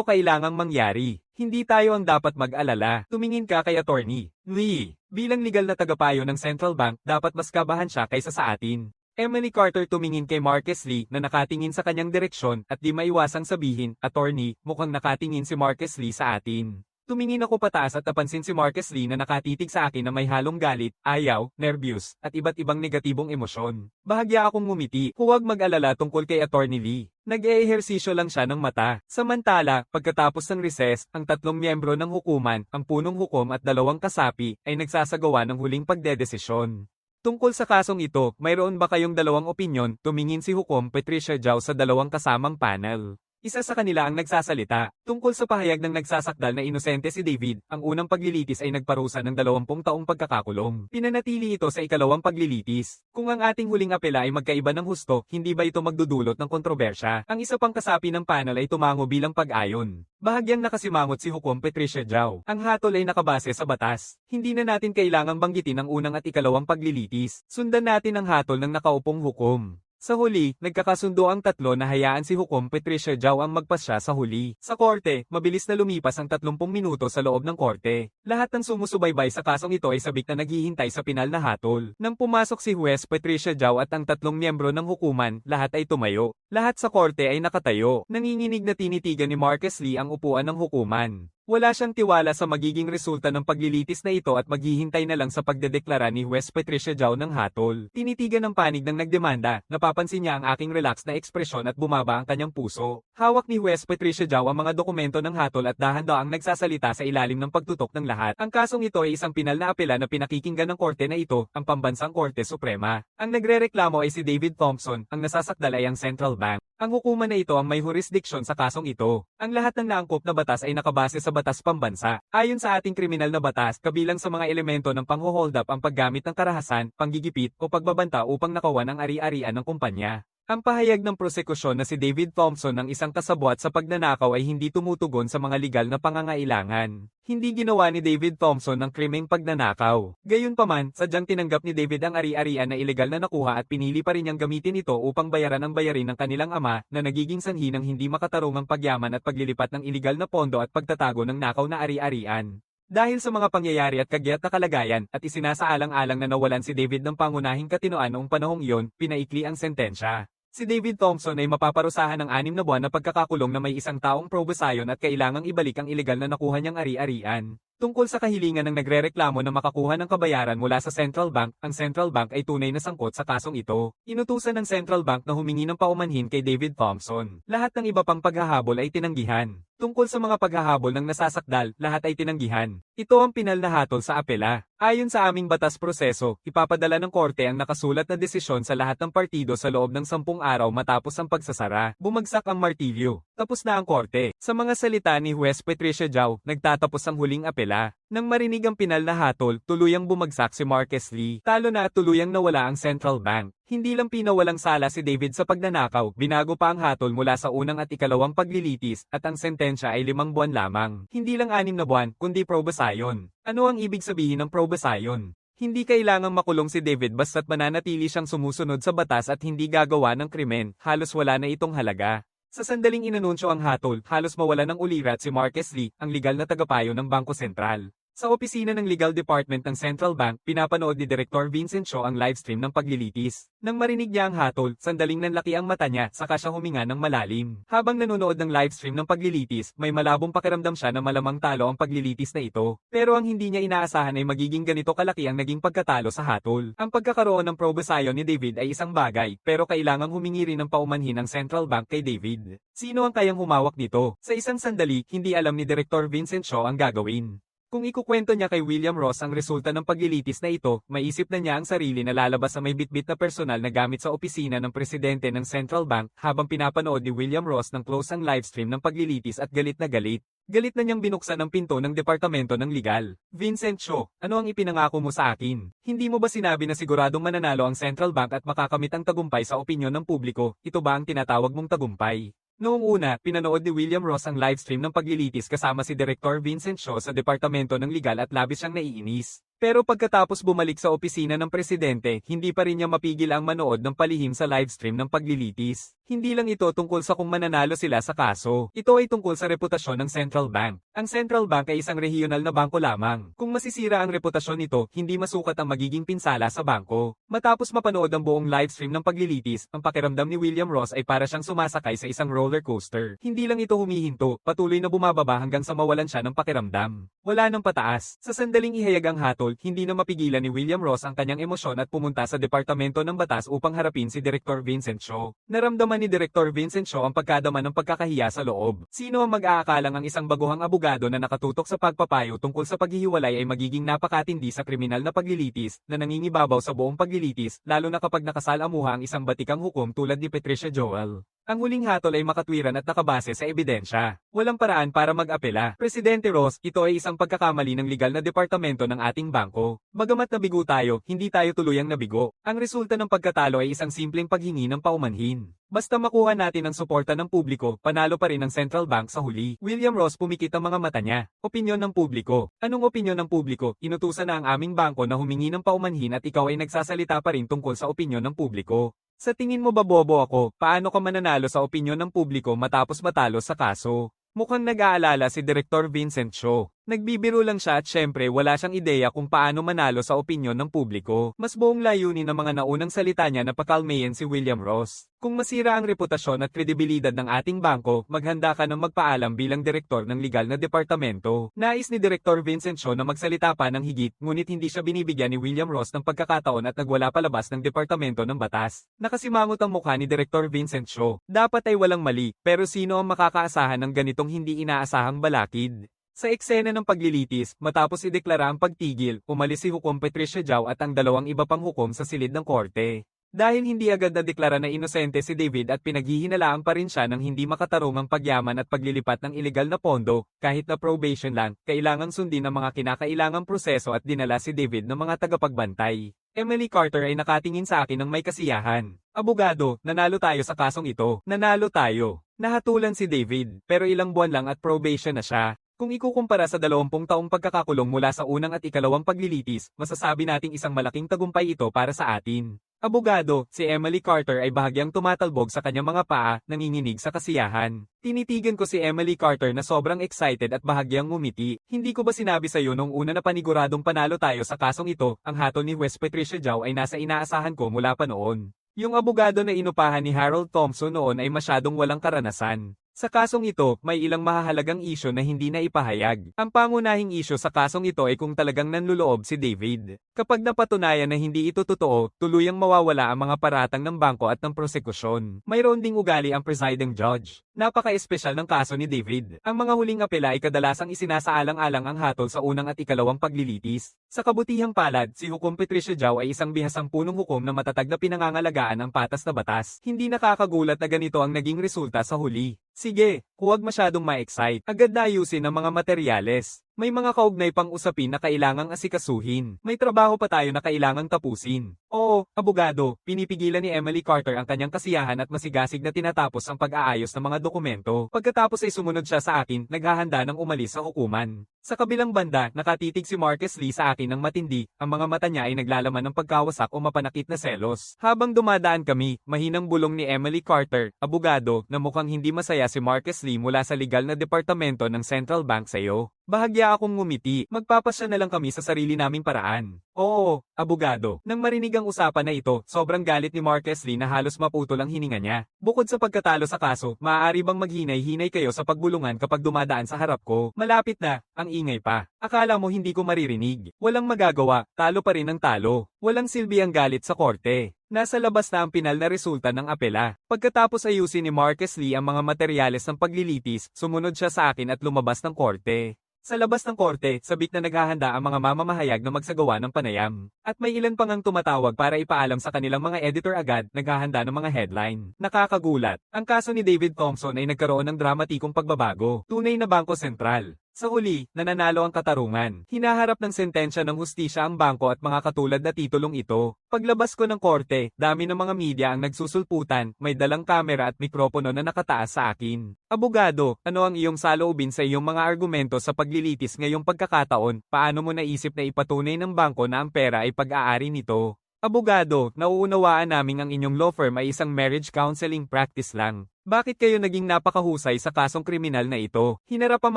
kailangang mangyari. Hindi tayo ang dapat mag-alala. Tumingin ka kay Attorney Lee. Bilang legal na tagapayo ng Central Bank, dapat mas kabahan siya kaysa sa atin. Emily Carter tumingin kay Marques Lee na nakatingin sa kanyang direksyon at di maiwasang sabihin, Attorney, mukhang nakatingin si Marques Lee sa atin. Tumingin ako pataas at napansin si Marques Lee na nakatitig sa akin na may halong galit, ayaw, nervyos, at iba't ibang negatibong emosyon. Bahagya akong ngumiti, huwag mag-alala tungkol kay Attorney Lee. Nag-eehersisyo lang siya ng mata. Samantala, pagkatapos ng recess, ang 3 miyembro ng hukuman, ang punong hukom at 2 kasapi, ay nagsasagawa ng huling pagdedesisyon. Tungkol sa kasong ito, mayroon ba kayong 2 opinyon? Tumingin si Hukom Patricia Giao sa 2 kasamang panel. Isa sa kanila ang nagsasalita, tungkol sa pahayag ng nagsasakdal na inosente si David, ang unang paglilitis ay nagparusa ng 20 taong pagkakakulong. Pinanatili ito sa ikalawang paglilitis. Kung ang ating huling apela ay magkaiba ng husto, hindi ba ito magdudulot ng kontrobersya? Ang isa pang kasapi ng panel ay tumango bilang pag-ayon. Bahagyang nakasimangot si Hukom Patricia Giao. Ang hatol ay nakabase sa batas. Hindi na natin kailangang banggitin ang unang at ikalawang paglilitis. Sundan natin ang hatol ng nakaupong hukom. Sa huli, nagkakasundo ang 3 na hayaan si Hukom Patricia Giao ang magpasya sa huli. Sa korte, mabilis na lumipas ang 30 minuto sa loob ng korte. Lahat ng sumusubaybay sa kasong ito ay sabik na naghihintay sa pinal na hatol. Nang pumasok si Juez Patricia Giao at ang 3 miyembro ng hukuman, lahat ay tumayo. Lahat sa korte ay nakatayo. Nanginginig na tinitigan ni Marques Lee ang upuan ng hukuman. Wala siyang tiwala sa magiging resulta ng paglilitis na ito at maghihintay na lang sa pagdedeklara ni Juez Patricia Giao ng hatol. Tinitigan ng panig ng nagdemanda, napapansin niya ang aking relax na ekspresyon at bumaba ang kanyang puso. Hawak ni Juez Patricia Giao ang mga dokumento ng hatol at dahan-daang nagsasalita sa ilalim ng pagtutok ng lahat. Ang kasong ito ay isang pinal na apela na pinakikinggan ng korte na ito, ang Pambansang Korte Suprema. Ang nagrereklamo ay si David Thompson, ang nasasakdal ay ang Central Bank. Ang hukuman na ito ang may jurisdiksyon sa kasong ito. Ang lahat ng naangkop na batas ay nakabase sa batas pambansa. Ayon sa ating kriminal na batas, kabilang sa mga elemento ng pangho-hold up ang paggamit ng karahasan, panggigipit o pagbabanta upang nakawan ang ari-arian ng kumpanya. Ang pahayag ng prosekusyon na si David Thompson ng isang kasabwat sa pagnanakaw ay hindi tumutugon sa mga legal na pangangailangan. Hindi ginawa ni David Thompson ng krimeng pagnanakaw. Gayunpaman, sadyang tinanggap ni David ang ari-arian na ilegal na nakuha at pinili pa rin niyang gamitin ito upang bayaran ang bayarin ng kanilang ama na nagiging sanhi ng hindi makatarungang pagyaman at paglilipat ng ilegal na pondo at pagtatago ng nakaw na ari-arian. Dahil sa mga pangyayari at kagyat na kalagayan at isinasaalang-alang na nawalan si David ng pangunahing katinoan noong panahong iyon, pinaikli ang sentensya. Si David Thompson ay mapaparusahan ng 6 na buwan na pagkakakulong na may isang taong probasayon at kailangang ibalik ang ilegal na nakuha niyang ari-arian. Tungkol sa kahilingan ng nagrereklamo na makakuha ng kabayaran mula sa Central Bank, ang Central Bank ay tunay na sangkot sa kasong ito. Inutusan ng Central Bank na humingi ng paumanhin kay David Thompson. Lahat ng iba pang paghahabol ay tinanggihan. Tungkol sa mga paghahabol ng nasasakdal, lahat ay tinanggihan. Ito ang pinal na hatol sa apela. Ayon sa aming batas proseso, ipapadala ng korte ang nakasulat na desisyon sa lahat ng partido sa loob ng 10 araw matapos ang pagsasara. Bumagsak ang martilyo. Tapos na ang korte. Sa mga salita ni Juez Patricia Giao, nagtatapos ang huling apela. Nang marinig ang pinal na hatol, tuluyang bumagsak si Marques Lee. Talo na at tuluyang nawala ang Central Bank. Hindi lang pinawalang sala si David sa pagnanakaw, binago pa ang hatol mula sa unang at ikalawang paglilitis, at ang sentensya ay 5 buwan lamang. Hindi lang 6 na buwan, kundi probasayon. Ano ang ibig sabihin ng probasayon? Hindi kailangang makulong si David basta't mananatili siyang sumusunod sa batas at hindi gagawa ng krimen, halos wala na itong halaga. Sa sandaling inanunsyo ang hatol, halos mawala ng ulirat si Marques Lee, ang legal na tagapayo ng Bangko Sentral. Sa opisina ng Legal Department ng Central Bank, pinapanood ni Director Vincent Cho ang livestream ng paglilitis. Nang marinig niya ang hatol, sandaling nanlaki ang mata niya, saka siya huminga ng malalim. Habang nanonood ng livestream ng paglilitis, may malabong pakiramdam siya na malamang talo ang paglilitis na ito. Pero ang hindi niya inaasahan ay magiging ganito kalaki ang naging pagkatalo sa hatol. Ang pagkakaroon ng probasayon ni David ay isang bagay, pero kailangang humingi rin ng paumanhin ng Central Bank kay David. Sino ang kayang humawak nito? Sa isang sandali, hindi alam ni Director Vincent Cho ang gagawin. Kung ikukwento niya kay William Ross ang resulta ng paglilitis na ito, maisip na niya ang sarili na lalabas sa may bitbit na personal na gamit sa opisina ng presidente ng Central Bank habang pinapanood ni William Ross ng close ang livestream ng paglilitis at galit na galit. Galit na niyang binuksan ang pinto ng Departamento ng Legal. Vincent Cho, ano ang ipinangako mo sa akin? Hindi mo ba sinabi na siguradong mananalo ang Central Bank at makakamit ang tagumpay sa opinyon ng publiko? Ito ba ang tinatawag mong tagumpay? Noong una, pinanood ni William Ross ang livestream ng paglilitis kasama si Director Vincent Cho sa Departamento ng Legal at labis siyang naiinis. Pero pagkatapos bumalik sa opisina ng presidente, hindi pa rin niya mapigil ang manood ng palihim sa livestream ng paglilitis. Hindi lang ito tungkol sa kung mananalo sila sa kaso. Ito ay tungkol sa reputasyon ng Central Bank. Ang Central Bank ay isang regional na bangko lamang. Kung masisira ang reputasyon nito, hindi masukat ang magiging pinsala sa bangko. Matapos mapanood ang buong livestream ng paglilitis, ang pakiramdam ni William Ross ay para siyang sumasakay sa isang roller coaster. Hindi lang ito humihinto, patuloy na bumababa hanggang sa mawalan siya ng pakiramdam. Wala nang pataas. Sa sandaling ihayag ang hatol, hindi na mapigilan ni William Ross ang kanyang emosyon at pumunta sa Departamento ng Batas upang harapin si Director Vincent Cho. Naramdaman ni Director Vincent Cho ang pagkadama ng pagkakahiya sa loob. Sino ang mag-aakalang ang isang baguhang abogado na nakatutok sa pagpapayo tungkol sa paghihiwalay ay magiging napakatindi sa kriminal na paglilitis na nangingibabaw sa buong paglilitis, lalo na kapag nakasalamuha ang isang batikang hukom tulad ni Patricia Joel. Ang huling hatol ay makatwiran at nakabase sa ebidensya. Walang paraan para mag-apela. Presidente Ross, ito ay isang pagkakamali ng legal na departamento ng ating bangko. Bagamat nabigo tayo, hindi tayo tuluyang nabigo. Ang resulta ng pagkatalo ay isang simpleng paghingi ng paumanhin. Basta makuha natin ang suporta ng publiko, panalo pa rin ang Central Bank sa huli. William Ross pumikit ang mga mata niya. Opinyon ng publiko. Anong opinyon ng publiko? Inutusan na ang aming bangko na humingi ng paumanhin at ikaw ay nagsasalita pa rin tungkol sa opinyon ng publiko. Sa tingin mo ba bobo ako, paano ka mananalo sa opinyon ng publiko matapos matalo sa kaso? Mukhang nag-aalala si Director Vincent Cho. Nagbibiro lang siya at syempre wala siyang ideya kung paano manalo sa opinyon ng publiko. Mas buong layunin ng mga naunang salita niya na pakalmayin si William Ross. Kung masira ang reputasyon at kredibilidad ng ating bangko, maghanda ka ng magpaalam bilang direktor ng legal na departamento. Nais ni Director Vincent Cho na magsalita pa ng higit, ngunit hindi siya binibigyan ni William Ross ng pagkakataon at nagwala palabas ng Departamento ng Batas. Nakasimangot ang mukha ni Director Vincent Cho. Dapat ay walang mali, pero sino ang makakaasahan ng ganitong hindi inaasahang balakid? Sa eksena ng paglilitis, matapos ideklara ang pagtigil, umalis si Hukom Patricia Giao at ang dalawang iba pang hukom sa silid ng korte. Dahil hindi agad nadeklara na inosente si David at pinaghihinalaan pa rin siya ng hindi makatarungang pagyaman at paglilipat ng ilegal na pondo, kahit na probation lang, kailangang sundin ang mga kinakailangang proseso at dinala si David ng mga tagapagbantay. Emily Carter ay nakatingin sa akin ng may kasiyahan. Abogado, nanalo tayo sa kasong ito. Nanalo tayo. Nahatulan si David, pero ilang buwan lang at probation na siya. Kung ikukumpara sa 20 taong pagkakakulong mula sa unang at ikalawang paglilitis, masasabi nating isang malaking tagumpay ito para sa atin. Abogado, si Emily Carter ay bahagyang tumatalbog sa kanyang mga paa, nanginginig sa kasiyahan. Tinitigan ko si Emily Carter na sobrang excited at bahagyang ngumiti. Hindi ko ba sinabi sa iyo nung una na paniguradong panalo tayo sa kasong ito, ang hatol ni Juez Patricia Giao ay nasa inaasahan ko mula pa noon. Yung abogado na inupahan ni Harold Thompson noon ay masyadong walang karanasan. Sa kasong ito, may ilang mahahalagang isyu na hindi na ipahayag. Ang pangunahing isyu sa kasong ito ay kung talagang nanluloob si David. Kapag napatunayan na hindi ito totoo, tuluyang mawawala ang mga paratang ng bangko at ng prosekusyon. Mayroon ding ugali ang presiding judge. Napaka-espesyal ng kaso ni David. Ang mga huling apela ay kadalasang isinasaalang-alang ang hatol sa unang at ikalawang paglilitis. Sa kabutihang palad, si Hukom Patricia Giao ay isang bihasang punong hukom na matatag na pinangangalagaan ang patas na batas. Hindi nakakagulat na ganito ang naging resulta sa huli. Sige, huwag masyadong ma-excite. Agad na ayusin ang mga materyales. May mga kaugnay pang usapin na kailangang asikasuhin. May trabaho pa tayo na kailangang tapusin. Oo, abogado, pinipigilan ni Emily Carter ang kanyang kasiyahan at masigasig na tinatapos ang pag-aayos ng mga dokumento. Pagkatapos ay sumunod siya sa akin, naghahanda ng umalis sa hukuman. Sa kabilang banda, nakatitig si Marcus Lee sa akin ng matindi, ang mga mata niya ay naglalaman ng pagkawasak o mapanakit na selos. Habang dumadaan kami, mahinang bulong ni Emily Carter, abogado, na mukhang hindi masaya si Marcus Lee mula sa legal na departamento ng Central Bank sa iyo. Bahagya akong ngumiti, magpapasya na lang kami sa sarili naming paraan. Oo, abogado. Nang marinig ang usapan na ito, sobrang galit ni Marcus Lee na halos maputol ang hininga niya. Bukod sa pagkatalo sa kaso, maaari bang maghinay-hinay kayo sa pagbulungan kapag dumadaan sa harap ko? Malapit na, ang ingay pa. Akala mo hindi ko maririnig. Walang magagawa, talo pa rin ang talo. Walang silbi ang galit sa korte. Nasa labas na ang pinal na resulta ng apela. Pagkatapos ayusin ni Marcus Lee ang mga materyales ng paglilitis, sumunod siya sa akin at lumabas ng korte. Sa labas ng korte, sabik na naghahanda ang mga mamamahayag na magsagawa ng panayam. At may ilan pang ang tumatawag para ipaalam sa kanilang mga editor agad, naghahanda ng mga headline. Nakakagulat. Ang kaso ni David Thompson ay nagkaroon ng dramatikong pagbabago. Tunay na bangko sentral. Sa huli, nananalo ang katarungan. Hinaharap ng sentensya ng hustisya ang bangko at mga katulad na titulong ito. Paglabas ko ng korte, dami ng mga media ang nagsusulputan, may dalang kamera at mikropono na nakataas sa akin. Abogado, ano ang iyong saloobin sa iyong mga argumento sa paglilitis ngayong pagkakataon? Paano mo naisip na ipatunay ng bangko na ang pera ay pag-aari nito? Abogado, nauunawaan namin ang inyong law firm ay isang marriage counseling practice lang. Bakit kayo naging napakahusay sa kasong kriminal na ito? Hinarap ang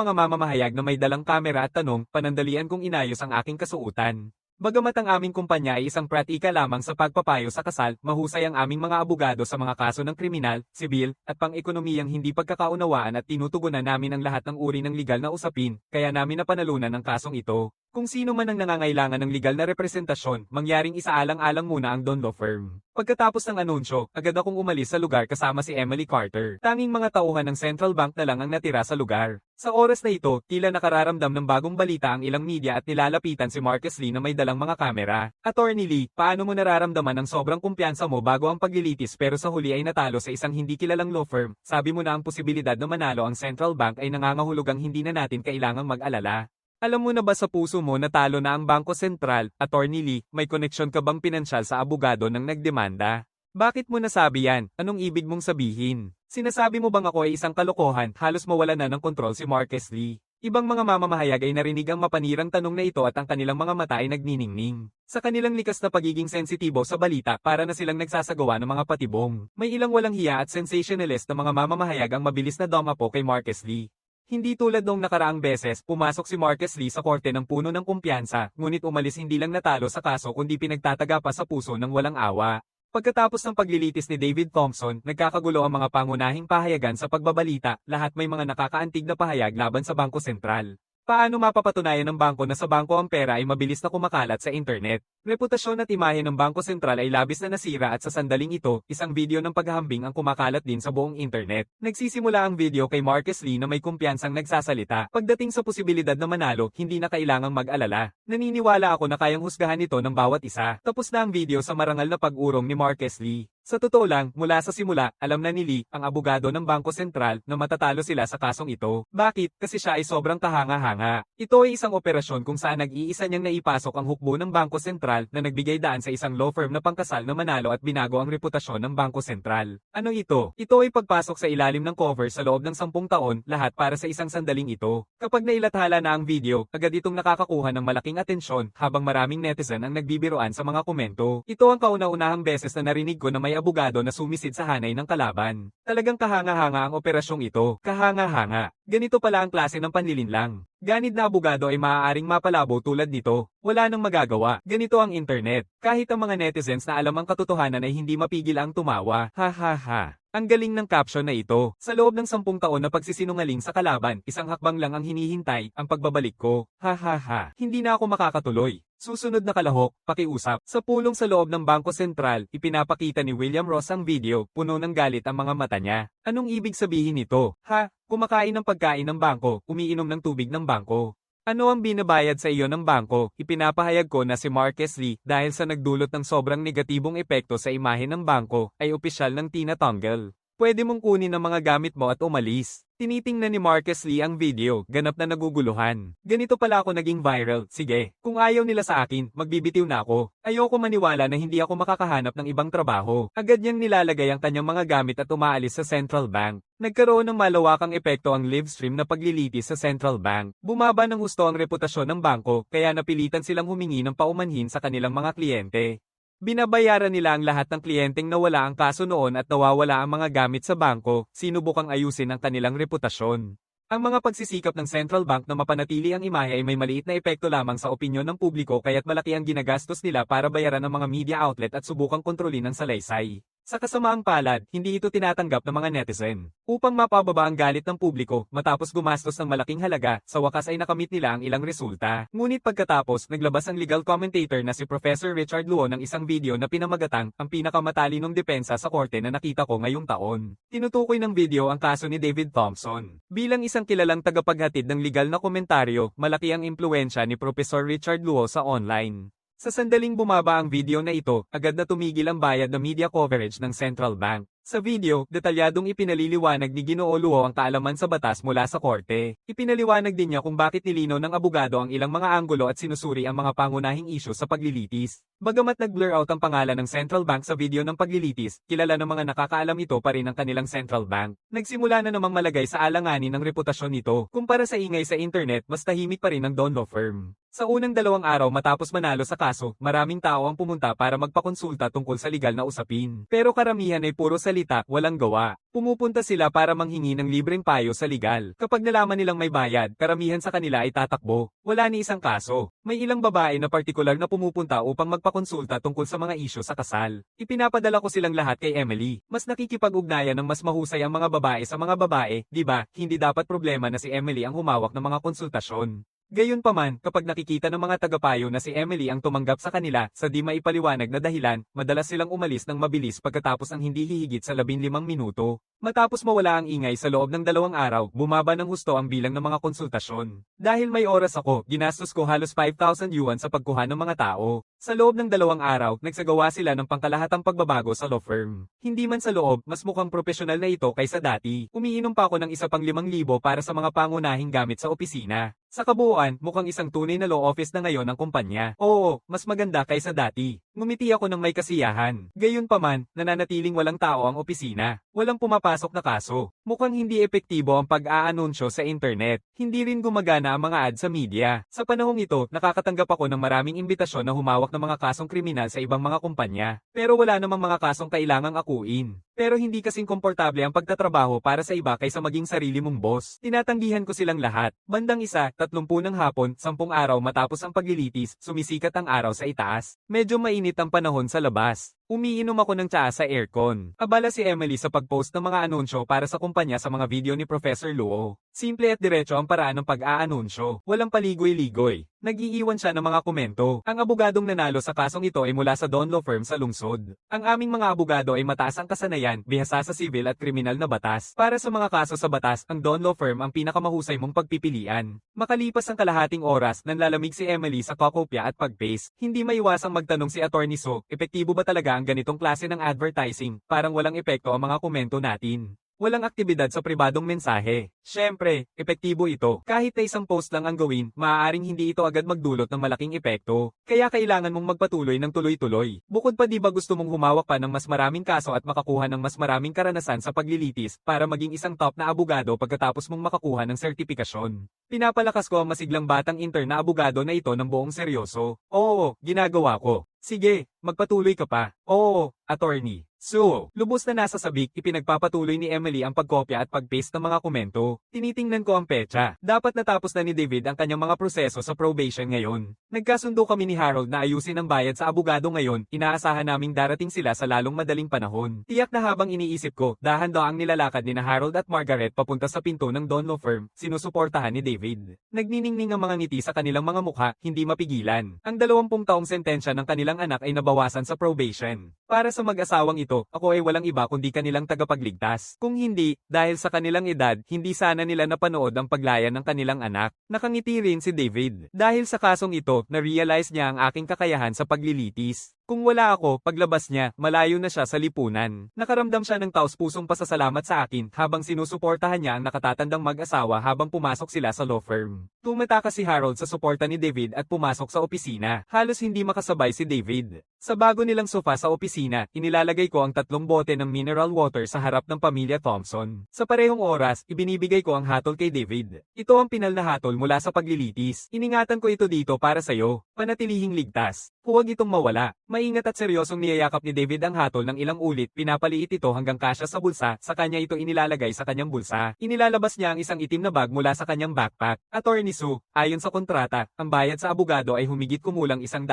mga mamamahayag na may dalang kamera at tanong, panandalian kong inayos ang aking kasuotan. Bagamat ang aming kumpanya ay isang pratika lamang sa pagpapayo sa kasal, mahusay ang aming mga abogado sa mga kaso ng kriminal, sibil, at pang-ekonomiyang hindi pagkakaunawaan at tinutugunan namin ang lahat ng uri ng legal na usapin, kaya namin napanalunan ang kasong ito. Kung sino man ang nangangailangan ng legal na representasyon, mangyaring isaalang-alang muna ang Don Law Firm. Pagkatapos ng anunsyo, agad akong umalis sa lugar kasama si Emily Carter. Tanging mga tauhan ng Central Bank na lang ang natira sa lugar. Sa oras na ito, tila nakararamdam ng bagong balita ang ilang media at nilalapitan si Marcus Lee na may dalang mga kamera. Attorney Lee, paano mo nararamdaman ang sobrang kumpiyansa mo bago ang paglilitis pero sa huli ay natalo sa isang hindi kilalang law firm? Sabi mo na ang posibilidad na manalo ang Central Bank ay nangangahulugang hindi na natin kailangang mag-alala. Alam mo na ba sa puso mo natalo na ang Bangko Sentral, Attorney Lee, may koneksyon ka bang pinansyal sa abogado ng nagdemanda? Bakit mo nasabi yan? Anong ibig mong sabihin? Sinasabi mo bang ako ay isang kalokohan, halos mawala na ng kontrol si Marcus Lee? Ibang mga mamamahayag ay narinig ang mapanirang tanong na ito at ang kanilang mga mata ay nagniningning. Sa kanilang likas na pagiging sensitibo sa balita, para na silang nagsasagawa ng mga patibong. May ilang walang hiya at sensationalist na mga mamamahayag ang mabilis na dumapo kay Marcus Lee. Hindi tulad noong nakaraang beses, pumasok si Marcus Lee sa korte ng puno ng kumpiyansa, ngunit umalis hindi lang natalo sa kaso kundi pinagtataga pa sa puso ng walang awa. Pagkatapos ng paglilitis ni David Thompson, nagkakagulo ang mga pangunahing pahayagan sa pagbabalita, lahat may mga nakakaantig na pahayag laban sa Bangko Sentral. Paano mapapatunayan ng bangko na sa bangko ang pera ay mabilis na kumakalat sa internet? Reputasyon at imahe ng Bangko Sentral ay labis na nasira at sa sandaling ito, isang video ng paghahambing ang kumakalat din sa buong internet. Nagsisimula ang video kay Marcus Lee na may kumpiyansang nagsasalita. Pagdating sa posibilidad na manalo, hindi na kailangang mag-alala. Naniniwala ako na kayang husgahan ito ng bawat isa. Tapos na ang video sa marangal na pag-urong ni Marcus Lee. Sa totoo lang, mula sa simula, alam na ni Lee, ang abogado ng Bangko Sentral, na matatalo sila sa kasong ito. Bakit? Kasi siya ay sobrang kahanga-hanga. Ito ay isang operasyon kung saan nag-iisa niyang naipasok ang hukbo ng Bangko Sentral na nagbigay daan sa isang law firm na pangkasal na manalo at binago ang reputasyon ng Bangko Sentral. Ano ito? Ito ay pagpasok sa ilalim ng cover sa loob ng 10 taon, lahat para sa isang sandaling ito. Kapag nailathala na ang video, agad itong nakakakuha ng malaking atensyon, habang maraming netizen ang nagbibiroan sa mga komento. Ito ang kauna-unahang beses na narinig ko na may abogado na sumisid sa hanay ng kalaban. Talagang kahanga-hanga ang operasyong ito. Kahanga-hanga. Ganito pala ang klase ng panlilinlang. Ganid na abogado ay maaaring mapalabo tulad nito. Wala nang magagawa. Ganito ang internet. Kahit ang mga netizens na alam ang katotohanan ay hindi mapigil ang tumawa. Ha ha ha. Ang galing ng caption na ito. Sa loob ng 10 taon na pagsisinungaling sa kalaban, isang hakbang lang ang hinihintay, ang pagbabalik ko. Ha ha ha. Hindi na ako makakatuloy. Susunod na kalahok, pakiusap. Sa pulong sa loob ng Bangko Sentral, ipinapakita ni William Ross ang video, puno ng galit ang mga mata niya. Anong ibig sabihin nito? Ha? Kumakain ng pagkain ng bangko, umiinom ng tubig ng bangko. Ano ang binabayad sa iyo ng bangko? Ipinapahayag ko na si Marques Lee dahil sa nagdulot ng sobrang negatibong epekto sa imahe ng bangko ay opisyal ng tinatanggal. Pwede mong kunin ang mga gamit mo at umalis. Tinitingnan ni Marques Lee ang video, ganap na naguguluhan. Ganito pala ako naging viral, sige. Kung ayaw nila sa akin, magbibitiw na ako. Ayoko maniwala na hindi ako makakahanap ng ibang trabaho. Agad niyang nilalagay ang kanyang mga gamit at umaalis sa Central Bank. Nagkaroon ng malawakang epekto ang livestream na paglilitis sa Central Bank. Bumaba ng husto ang reputasyon ng bangko, kaya napilitan silang humingi ng paumanhin sa kanilang mga kliyente. Binabayaran nila ang lahat ng kliyenteng nawala ang kaso noon at nawawala ang mga gamit sa bangko, sinubukang ayusin ang kanilang reputasyon. Ang mga pagsisikap ng Central Bank na mapanatili ang imahe ay may maliit na epekto lamang sa opinyon ng publiko kaya't malaki ang ginagastos nila para bayaran ang mga media outlet at subukang kontrolin ang salaysay. Sa kasamaang palad, hindi ito tinatanggap ng mga netizen. Upang mapababa ang galit ng publiko, matapos gumastos ng malaking halaga, sa wakas ay nakamit nila ang ilang resulta. Ngunit pagkatapos, naglabas ang legal commentator na si Professor Richard Luo ng isang video na pinamagatang ang pinakamatalinong depensa sa korte na nakita ko ngayong taon. Tinutukoy ng video ang kaso ni David Thompson. Bilang isang kilalang tagapaghatid ng legal na komentaryo, malaki ang impluensya ni Professor Richard Luo sa online. Sa sandaling bumaba ang video na ito, agad na tumigil ang bayad na media coverage ng Central Bank. Sa video, detalyadong ipinaliliwanag ni Ginoo Luo ang kaalaman sa batas mula sa korte. Ipinaliwanag din niya kung bakit nilinaw ng abogado ang ilang mga anggulo at sinusuri ang mga pangunahing isyu sa paglilitis. Bagamat nag-blur out ang pangalan ng Central Bank sa video ng paglilitis, kilala ng mga nakakaalam ito pa rin ang kanilang Central Bank. Nagsimula na namang malagay sa alanganin ang reputasyon nito. Kumpara sa ingay sa internet, mas tahimik pa rin ang Don Law Firm. Sa unang 2 araw matapos manalo sa kaso, maraming tao ang pumunta para magpakonsulta tungkol sa legal na usapin. Pero karamihan ay puro salita, walang gawa. Pumupunta sila para manghingi ng libreng payo sa legal. Kapag nalaman nilang may bayad, karamihan sa kanila ay tatakbo. Wala ni isang kaso. May ilang babae na partikular na pumupunta upang magpakonsulta tungkol sa mga isyu sa kasal. Ipinapadala ko silang lahat kay Emily. Mas nakikipag-ugnayan ng mas mahusay ang mga babae sa mga babae, di ba? Hindi dapat problema na si Emily ang humawak ng mga konsultasyon. Gayunpaman, kapag nakikita ng mga tagapayo na si Emily ang tumanggap sa kanila sa di maipaliwanag na dahilan, madalas silang umalis ng mabilis pagkatapos ang hindi hihigit sa 15 minuto. Matapos mawala ang ingay sa loob ng 2 araw, bumaba ng husto ang bilang ng mga konsultasyon. Dahil may oras ako, ginastos ko halos 5,000 yuan sa pagkuha ng mga tao. Sa loob ng 2 araw, nagsagawa sila ng pangkalahatang pagbabago sa law firm. Hindi man sa loob, mas mukhang profesional na ito kaysa dati. Umiinom pa ako ng isa pang 5,000 para sa mga pangunahing gamit sa opisina. Sa kabuuan, mukhang isang tunay na law office na ngayon ang kumpanya. Oo, mas maganda kaysa dati. Ngumiti ako ng may kasiyahan. Gayunpaman, nananatiling walang tao ang opisina. Walang pumapasok na kaso. Mukhang hindi epektibo ang pag-aanunsyo sa internet. Hindi rin gumagana ang mga ad sa media. Sa panahong ito, nakakatanggap ako ng maraming imbitasyon na humawak ng mga kasong kriminal sa ibang mga kumpanya. Pero wala namang mga kasong kailangang akuin. Pero hindi kasing komportable ang pagtatrabaho para sa iba kaysa maging sarili mong boss. Tinatanggihan ko silang lahat. Bandang 1:30 ng hapon, 10 araw matapos ang paglilitis, sumisikat ang araw sa itaas. Medyo mainit ang panahon sa labas. Umiinom ako ng tsaa sa aircon. Abala si Emily sa pag-post ng mga anunsyo para sa kumpanya sa mga video ni Professor Luo. Simple at diretso ang paraan ng pag-aanunsyo. Walang paligoy-ligoy. Nag-iiwan siya ng mga komento. Ang abogadong nanalo sa kasong ito ay mula sa Don Law Firm sa lungsod. Ang aming mga abogado ay mataas ang kasanayan, bihasa sa civil at kriminal na batas. Para sa mga kaso sa batas, ang Don Law Firm ang pinakamahusay mong pagpipilian. Makalipas ang kalahating oras, nanlalamig si Emily sa kokopya at pag-paste. Hindi maiwasang magtanong si Attorney So, epektibo ba talaga ang ganitong klase ng advertising? Parang walang epekto ang mga komento natin. Walang aktibidad sa pribadong mensahe. Siyempre, epektibo ito. Kahit na isang post lang ang gawin, maaaring hindi ito agad magdulot ng malaking epekto. Kaya kailangan mong magpatuloy ng tuloy-tuloy. Bukod pa di ba gusto mong humawak pa ng mas maraming kaso at makakuha ng mas maraming karanasan sa paglilitis para maging isang top na abogado pagkatapos mong makakuha ng sertipikasyon. Pinapalakas ko ang masiglang batang intern na abogado na ito ng buong seryoso. Oo, ginagawa ko. Sige, magpatuloy ka pa. Oo, attorney. So, lubos na nasa sabik, ipinagpapatuloy ni Emily ang pagkopya at pag-paste ng mga komento. ko. Tinitingnan ko ang petsa. Dapat natapos na ni David ang kanyang mga proseso sa probation ngayon. Nagkasundo kami ni Harold na ayusin ang bayad sa abogado ngayon, inaasahan naming darating sila sa lalong madaling panahon. Tiyak na habang iniisip ko, dahan daw ang nilalakad ni na Harold at Margaret papunta sa pinto ng Don Law Firm, sinusuportahan ni David. Nagniningning ang mga ngiti sa kanilang mga mukha, hindi mapigilan. Ang 20 taong sentensya ng kanilang anak ay nabawasan sa probation. Para sa mag-asawang ito, ako ay walang iba kundi kanilang tagapagligtas. Kung hindi, dahil sa kanilang edad, hindi sana nila napanood ang paglayan ng kanilang anak. Nakangiti rin si David. Dahil sa kasong ito, na-realize niya ang aking kakayahan sa paglilitis. Kung wala ako, paglabas niya, malayo na siya sa lipunan. Nakaramdam siya ng taos-pusong pasasalamat sa akin habang sinusuportahan niya ang nakatatandang mag-asawa habang pumasok sila sa law firm. Tumatakas si Harold sa suporta ni David at pumasok sa opisina. Halos hindi makasabay si David. Sa bago nilang sofa sa opisina, inilalagay ko ang 3 bote ng mineral water sa harap ng pamilya Thompson. Sa parehong oras, ibinibigay ko ang hatol kay David. Ito ang pinal na hatol mula sa paglilitis. Iningatan ko ito dito para sa'yo. Panatilihing ligtas. Huwag itong mawala. Maingat at seryosong niyayakap ni David ang hatol ng ilang ulit, pinapaliit ito hanggang kasya sa bulsa, sa kanya ito inilalagay sa kanyang bulsa. Inilalabas niya ang isang itim na bag mula sa kanyang backpack. Attorney Sue, ayon sa kontrata, ang bayad sa abogado ay humigit kumulang 100,000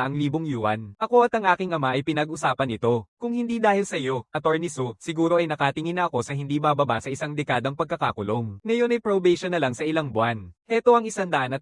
yuan. Ako at ang aking ama ay pinag-usapan ito. Kung hindi dahil sa iyo, Attorney Sue, siguro ay nakatingin na ako sa hindi bababa sa 1 dekadang pagkakakulong. Ngayon ay probation na lang sa ilang buwan. Heto ang 120,000.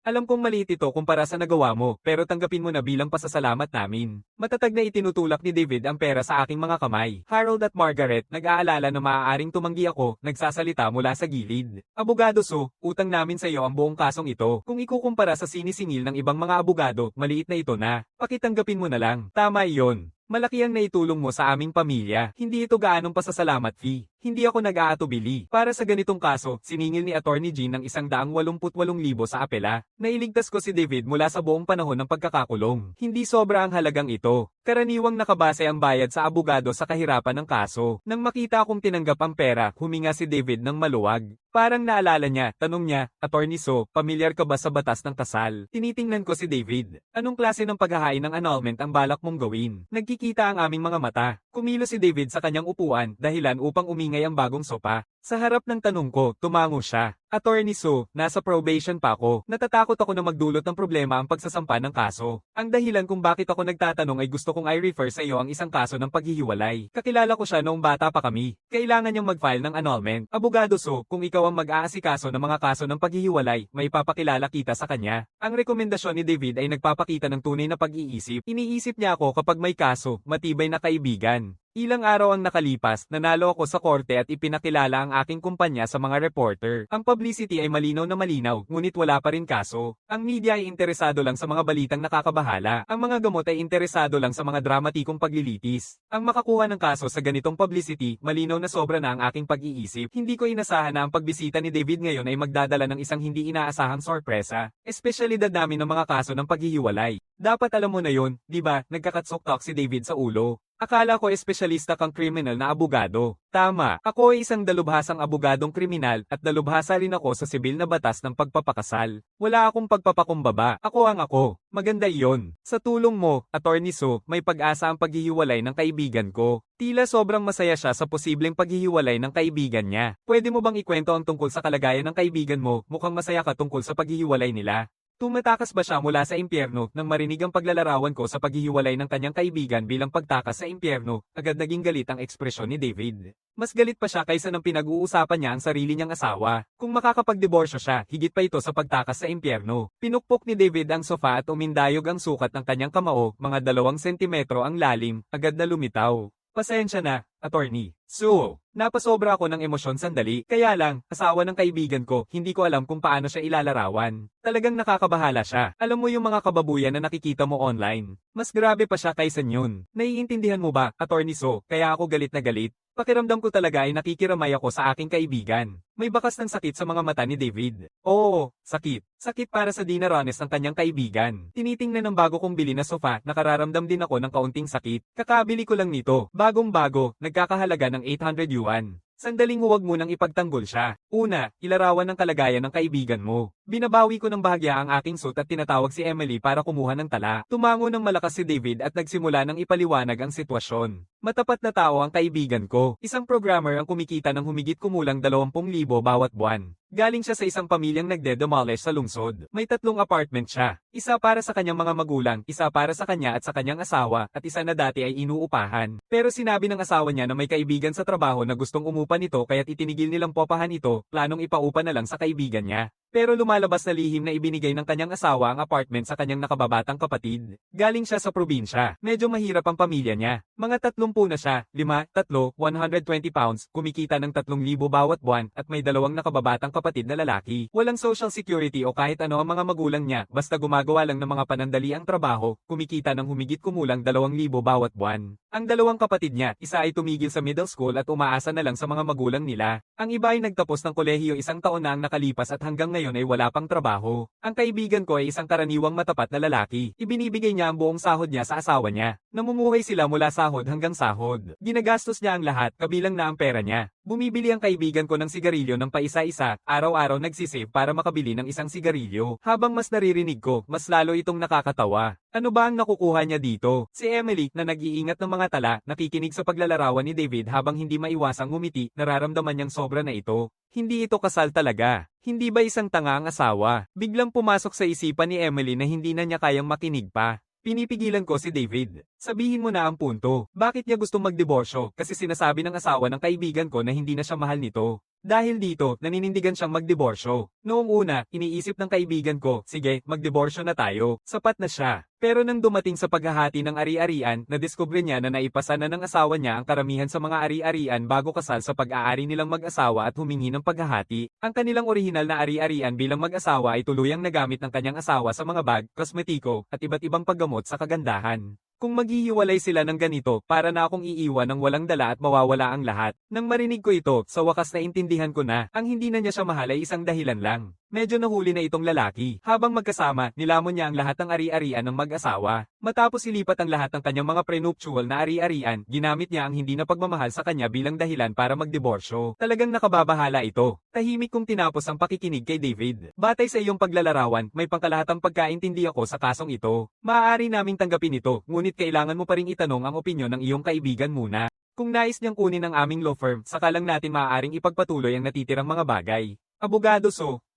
Alam kong maliit ito kumpara sa nagawa mo, pero tanggapin mo na bilang pasasalamat namin. Matatag na itinutulak ni David ang pera sa aking mga kamay. Harold at Margaret, nag-aalala na maaaring tumanggi ako, nagsasalita mula sa gilid. Abogado Sue, utang namin sa iyo ang buong kasong ito. Kung ikukumpara sa sinisingil ng ibang mga abogado, maliit na ito na. Pakitanggapin mo na lang. Tama iyon. Malaki ang naitulong mo sa aming pamilya. Hindi ito gaanong pasasalamat fee. Hindi ako nag-aatubili. Para sa ganitong kaso, siningil ni Attorney Jean ng 188,000 sa apela. Nailigtas ko si David mula sa buong panahon ng pagkakakulong. Hindi sobra ang halagang ito. Karaniwang nakabase ang bayad sa abogado sa kahirapan ng kaso. Nang makita akong tinanggap ang pera, huminga si David ng maluwag. Parang naalala niya, tanong niya, Attorney Sue, pamilyar ka ba sa batas ng kasal? Tinitingnan ko si David. Anong klase ng paghahain ng annulment ang balak mong gawin? Nagkikita ang aming mga mata. Kumilos si David sa kanyang upuan, dahilan upang umingay ang bagong sopa. Sa harap ng tanong ko, tumango siya. Attorney Sue, nasa probation pa ako. Natatakot ako na magdulot ng problema ang pagsasampa ng kaso. Ang dahilan kung bakit ako nagtatanong ay gusto kong i-refer sa iyo ang isang kaso ng paghihiwalay. Kakilala ko siya noong bata pa kami. Kailangan niyang mag-file ng annulment. Abogado Sue, kung ikaw ang mag-aasikaso ng mga kaso ng paghihiwalay, may papakilala kita sa kanya. Ang rekomendasyon ni David ay nagpapakita ng tunay na pag-iisip. Iniisip niya ako kapag may kaso, matibay na kaibigan. Ilang araw ang nakalipas, nanalo ako sa korte at ipinakilala ang aking kumpanya sa mga reporter. Ang publicity ay malinaw na malinaw, ngunit wala pa rin kaso. Ang media ay interesado lang sa mga balitang nakakabahala. Ang mga gamot ay interesado lang sa mga dramatikong paglilitis. Ang makakuha ng kaso sa ganitong publicity, malinaw na sobra na ang aking pag-iisip. Hindi ko inasahan na ang pagbisita ni David ngayon ay magdadala ng isang hindi inaasahang sorpresa. Espesyalidad namin ng mga kaso ng paghihiwalay. Dapat alam mo na yon, di ba? Nagkakatsok-talk si David sa ulo. Akala ko espesyalista kang kriminal na abogado. Tama, ako ay isang dalubhasang abogadong kriminal at dalubhasa rin ako sa sibil na batas ng pagpapakasal. Wala akong pagpapakumbaba, ako ang ako. Maganda iyon. Sa tulong mo, Attorney Sue, may pag-asa ang paghihiwalay ng kaibigan ko. Tila sobrang masaya siya sa posibleng paghihiwalay ng kaibigan niya. Pwede mo bang ikwento ang tungkol sa kalagayan ng kaibigan mo? Mukhang masaya ka tungkol sa paghihiwalay nila. Tumatakas ba siya mula sa impyerno nang marinig ang paglalarawan ko sa paghihiwalay ng kanyang kaibigan bilang pagtakas sa impyerno? Agad naging galit ang ekspresyon ni David. Mas galit pa siya kaysa nang pinag-uusapan niya ang sarili niyang asawa. Kung makakapagdiborsyo siya, higit pa ito sa pagtakas sa impyerno. Pinukpok ni David ang sofa at umindayog ang sukat ng kanyang kamao, mga 2 sentimetro ang lalim, agad na lumitaw. Pasensya na, Attorney Sue. Napasobra ako ng emosyon sandali, kaya lang, asawa ng kaibigan ko, hindi ko alam kung paano siya ilalarawan. Talagang nakakabahala siya. Alam mo yung mga kababuyan na nakikita mo online. Mas grabe pa siya kaysa yun. Naiintindihan mo ba, Attorney Sue, kaya ako galit na galit? Pakiramdam ko talaga ay nakikiramay ako sa aking kaibigan. May bakas ng sakit sa mga mata ni David. Oo, sakit. Sakit para sa dinaranas ng kanyang kaibigan. Tinitingnan ng bago kong bili na sofa, nakararamdam din ako ng kaunting sakit. Kakabili ko lang nito. Bagong-bago, nagkakahalaga ng 800 yuan. Sandaling huwag munang ipagtanggol siya. Una, ilarawan ng kalagayan ng kaibigan mo. Binabawi ko ng bahagya ang aking suit at tinatawag si Emily para kumuha ng tala. Tumango ng malakas si David at nagsimula ng ipaliwanag ang sitwasyon. Matapat na tao ang kaibigan ko. Isang programmer ang kumikita ng humigit kumulang 20,000 bawat buwan. Galing siya sa isang pamilyang nagde-demolish sa lungsod. May 3 apartment siya. Isa para sa kanyang mga magulang, isa para sa kanya at sa kanyang asawa, at isa na dati ay inuupahan. Pero sinabi ng asawa niya na may kaibigan sa trabaho na gustong umupa nito kaya't itinigil nilang popahan ito, planong ipaupa na lang sa kaibigan niya. Pero lumalabas na lihim na ibinigay ng kanyang asawa ang apartment sa kanyang nakababatang kapatid. Galing siya sa probinsya. Medyo mahirap ang pamilya niya. Mga 30 na siya, 5, 3, 120 pounds, kumikita ng 3,000 bawat buwan, at may 2 nakababatang kapatid na lalaki. Walang social security o kahit ano ang mga magulang niya, basta gumagawa lang ng mga panandaliang trabaho, kumikita ng humigit kumulang 2,000 bawat buwan. Ang 2 kapatid niya, isa ay tumigil sa middle school at umaasa na lang sa mga magulang nila. Ang iba ay nagtapos ng kolehiyo 1 taon na ang nakalipas at hanggang ngayon ay wala pang trabaho. Ang kaibigan ko ay isang karaniwang matapat na lalaki. Ibinibigay niya ang buong sahod niya sa asawa niya. Namumuhay sila mula sahod hanggang sahod. Ginagastos niya ang lahat, kabilang na ang pera niya. Bumibili ang kaibigan ko ng sigarilyo ng paisa-isa, araw-araw nagsisave para makabili ng isang sigarilyo. Habang mas naririnig ko, mas lalo itong nakakatawa. Ano ba ang nakukuha niya dito? Si Emily, na nag-iingat ng mga tala, nakikinig sa paglalarawan ni David habang hindi maiwasang ngumiti, nararamdaman niyang sobra na ito. Hindi ito kasal talaga. Hindi ba isang tanga ang asawa? Biglang pumasok sa isipan ni Emily na hindi na niya kayang makinig pa. Pinipigilan ko si David. Sabihin mo na ang punto. Bakit niya gustong magdiborsyo? Kasi sinasabi ng asawa ng kaibigan ko na hindi na siya mahal nito. Dahil dito, naninindigan siyang magdiborsyo. Noong una, iniisip ng kaibigan ko, sige, magdiborsyo na tayo. Sapat na siya. Pero nang dumating sa paghahati ng ari-arian, nadiskubre niya na naipasa na ng asawa niya ang karamihan sa mga ari-arian bago kasal sa pag-aari nilang mag-asawa at humingi ng paghahati. Ang kanilang orihinal na ari-arian bilang mag-asawa ay tuluyang nagamit ng kanyang asawa sa mga bag, kosmetiko, at iba't ibang paggamot sa kagandahan. Kung maghihiwalay sila ng ganito, para na akong iiwan ng walang dala at mawawala ang lahat. Nang marinig ko ito, sa wakas na intindihan ko na, ang hindi na niya siya mahal ay isang dahilan lang. Medyo nahuli na itong lalaki. Habang magkasama, nilamon niya ang lahat ng ari-arian ng mag-asawa. Matapos ilipat ang lahat ng kanyang mga prenuptial na ari-arian, ginamit niya ang hindi na pagmamahal sa kanya bilang dahilan para magdiborsyo. Talagang nakababahala ito. Tahimik kong tinapos ang pakikinig kay David. Batay sa iyong paglalarawan, may pangkalahatang pagkaintindi ako sa kasong ito. Maaari naming tanggapin ito, ngunit kailangan mo pa ring itanong ang opinyon ng iyong kaibigan muna. Kung nais niyang kunin ang aming law firm, saka lang natin maaaring ipagpatuloy ang natitirang mga bagay. Abogado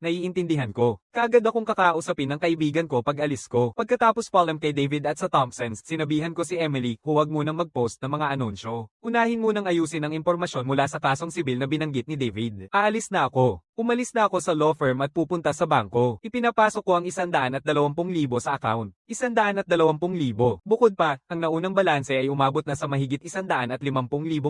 naiintindihan ko. Kaagad akong kakausapin ng kaibigan ko pag alis ko. Pagkatapos paalam kay David at sa Thompsons, sinabihan ko si Emily, huwag munang mag-post ng mga anunsyo. Unahin munang ayusin ang impormasyon mula sa kasong sibil na binanggit ni David. Aalis na ako. Umalis na ako sa law firm at pupunta sa bangko. Ipinapasok ko ang 120,000 sa account. 120,000. Bukod pa, ang naunang balanse ay umabot na sa mahigit 150,000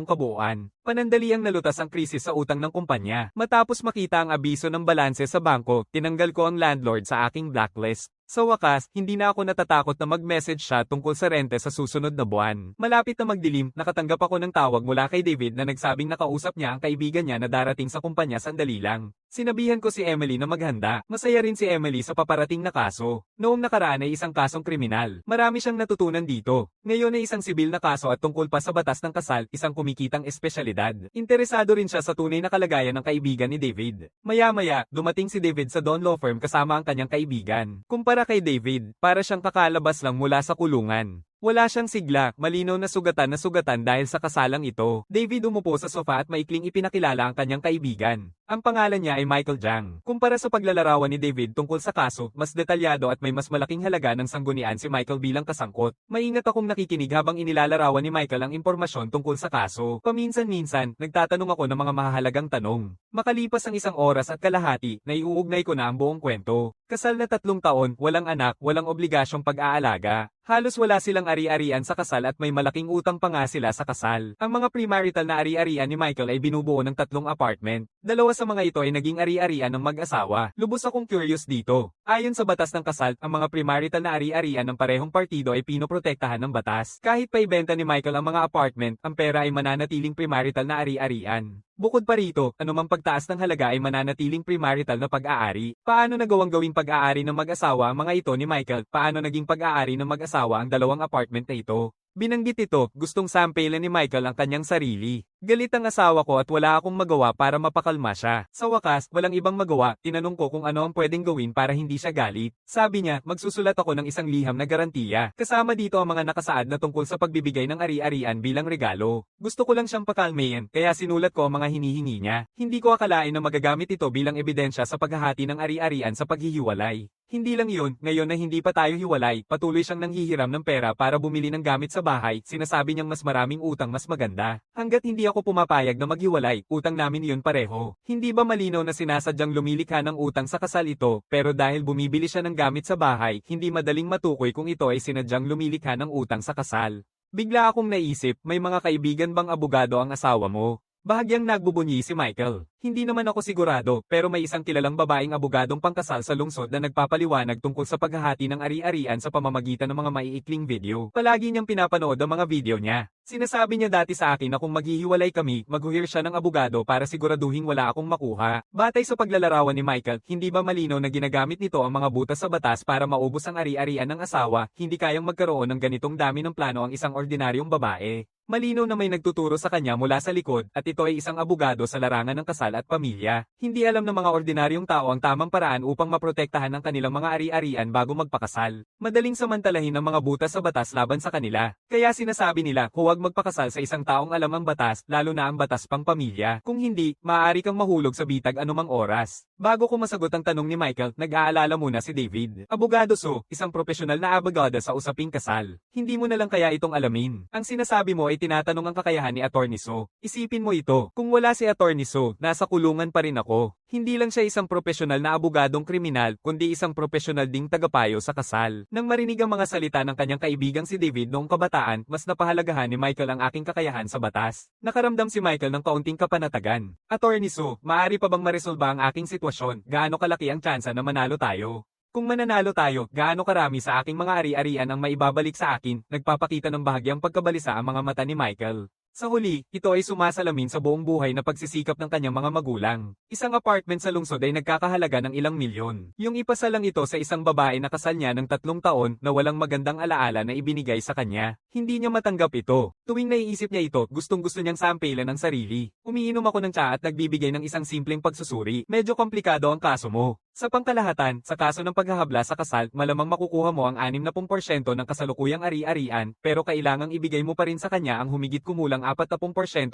kabuuan. Panandali ang nalutas ang krisis sa utang ng kumpanya. Matapos makita ang abiso ng balanse sa bangko, tinanggal ko ang landlord sa aking blacklist. Sa wakas, hindi na ako natatakot na mag-message siya tungkol sa rente sa susunod na buwan. Malapit na magdilim, nakatanggap ako ng tawag mula kay David na nagsabing nakausap niya ang kaibigan niya na darating sa kumpanya sandali lang. Sinabihan ko si Emily na maghanda. Masaya rin si Emily sa paparating na kaso. Noong nakaraan ay isang kasong kriminal. Marami siyang natutunan dito. Ngayon ay isang sibil na kaso at tungkol pa sa batas ng kasal, isang kumikitang espesyalidad. Interesado rin siya sa tunay na kalagayan ng kaibigan ni David. Maya-maya, dumating si David sa Don Law Firm kasama ang kanyang kaibigan. Kumpara kay David, para siyang kakalabas lang mula sa kulungan. Wala siyang sigla, malinaw na sugatan dahil sa kasalang ito. David umupo sa sofa at maikling ipinakilala ang kanyang kaibigan. Ang pangalan niya ay Michael Jang. Kumpara sa paglalarawan ni David tungkol sa kaso, mas detalyado at may mas malaking halaga ng sanggunian si Michael bilang kasangkot. Maingat akong nakikinig habang inilalarawan ni Michael ang impormasyon tungkol sa kaso. Paminsan-minsan, nagtatanong ako ng mga mahahalagang tanong. Makalipas ang 1 oras at kalahati, naiuugnay ko na ang buong kwento. Kasal na 3 taon, walang anak, walang obligasyong pag-aalaga. Halos wala silang ari-arian sa kasal at may malaking utang pa nga sila sa kasal. Ang mga premarital na ari-arian ni Michael ay binubuo ng 3 apartment. 2 sa mga ito ay naging ari-arian ng mag-asawa. Lubos akong curious dito. Ayon sa batas ng kasal, ang mga premarital na ari-arian ng parehong partido ay pinoprotektahan ng batas. Kahit pa ibenta ni Michael ang mga apartment, ang pera ay mananatiling premarital na ari-arian. Bukod pa rito, anumang pagtaas ng halaga ay mananatiling premarital na pag-aari. Paano nagawang gawing pag-aari ng mag-asawa ang mga ito ni Michael? Paano naging pag-aari ng mag-asawa ang 2 apartment na ito? Binanggit ito, gustong sampelan ni Michael ang kanyang sarili. Galit ang asawa ko at wala akong magawa para mapakalma siya. Sa wakas, walang ibang magawa, tinanong ko kung ano ang pwedeng gawin para hindi siya galit. Sabi niya, magsusulat ako ng isang liham na garantiya. Kasama dito ang mga nakasaad na tungkol sa pagbibigay ng ari-arian bilang regalo. Gusto ko lang siyang pakalmayin, kaya sinulat ko ang mga hinihingi niya. Hindi ko akalain na magagamit ito bilang ebidensya sa paghahati ng ari-arian sa paghihiwalay. Hindi lang yun, ngayon na hindi pa tayo hiwalay, patuloy siyang nanghihiram ng pera para bumili ng gamit sa bahay, sinasabi niyang mas maraming utang mas maganda. Hanggat hindi ako pumapayag na maghiwalay, utang namin yun pareho. Hindi ba malinaw na sinasadyang lumilikha ng utang sa kasal ito, pero dahil bumibili siya ng gamit sa bahay, hindi madaling matukoy kung ito ay sinadyang lumilikha ng utang sa kasal. Bigla akong naisip, may mga kaibigan bang abogado ang asawa mo? Bahagyang nagbubunyi si Michael. Hindi naman ako sigurado, pero may isang kilalang babaeng abogadong pangkasal sa lungsod na nagpapaliwanag tungkol sa paghahati ng ari-arian sa pamamagitan ng mga maiikling video. Palagi niyang pinapanood ang mga video niya. Sinasabi niya dati sa akin na kung maghihiwalay kami, maghuhir siya ng abogado para siguraduhin wala akong makuha. Batay sa paglalarawan ni Michael, hindi ba malinaw na ginagamit nito ang mga butas sa batas para maubos ang ari-arian ng asawa, hindi kayang magkaroon ng ganitong dami ng plano ang isang ordinaryong babae. Malinaw na may nagtuturo sa kanya mula sa likod at ito ay isang abogado sa larangan ng kasal at pamilya. Hindi alam ng mga ordinaryong tao ang tamang paraan upang maprotektahan ang kanilang mga ari-arian bago magpakasal. Madaling samantalahin ang mga butas sa batas laban sa kanila. Kaya sinasabi nila huwag magpakasal sa isang taong alam ang batas, lalo na ang batas pang pamilya. Kung hindi, maaari kang mahulog sa bitag anumang oras. Bago ko masagot ang tanong ni Michael, nag-aalala muna si David. Abogado isang profesional na abogada sa usaping kasal. Hindi mo na lang kaya itong alamin. Ang sinasabi mo ay tinatanong ang kakayahan ni Attorney So. Isipin mo ito, kung wala si Attorney So, nasa kulungan pa rin ako. Hindi lang siya isang profesional na abogadong kriminal, kundi isang profesional ding tagapayo sa kasal. Nang marinig ang mga salita ng kanyang kaibigang si David noong kabataan, mas napahalagahan ni Michael ang aking kakayahan sa batas. Nakaramdam si Michael ng kaunting kapanatagan. Attorney So, maaari pa bang maresolba ang aking sitwasyon? Gaano kalaki ang tsansa na manalo tayo? Kung mananalo tayo, gaano karami sa aking mga ari-arian ang maibabalik sa akin, nagpapakita ng bahagyang pagkabalisa ang mga mata ni Michael. Sa huli, ito ay sumasalamin sa buong buhay na pagsisikap ng kanyang mga magulang. Isang apartment sa lungsod ay nagkakahalaga ng ilang milyon. Yung ipasa lang ito sa isang babae na kasal niya ng 3 taon na walang magandang alaala na ibinigay sa kanya. Hindi niya matanggap ito. Tuwing naiisip niya ito, gustong-gusto niyang sampelan ng sarili. Umiinom ako ng tsa at nagbibigay ng isang simpleng pagsusuri. Medyo komplikado ang kaso mo. Sa pangkalahatan, sa kaso ng paghahabla sa kasal, malamang makukuha mo ang 60% ng kasalukuyang ari-arian, pero kailangang ibigay mo pa rin sa kanya ang humigit kumulang 40%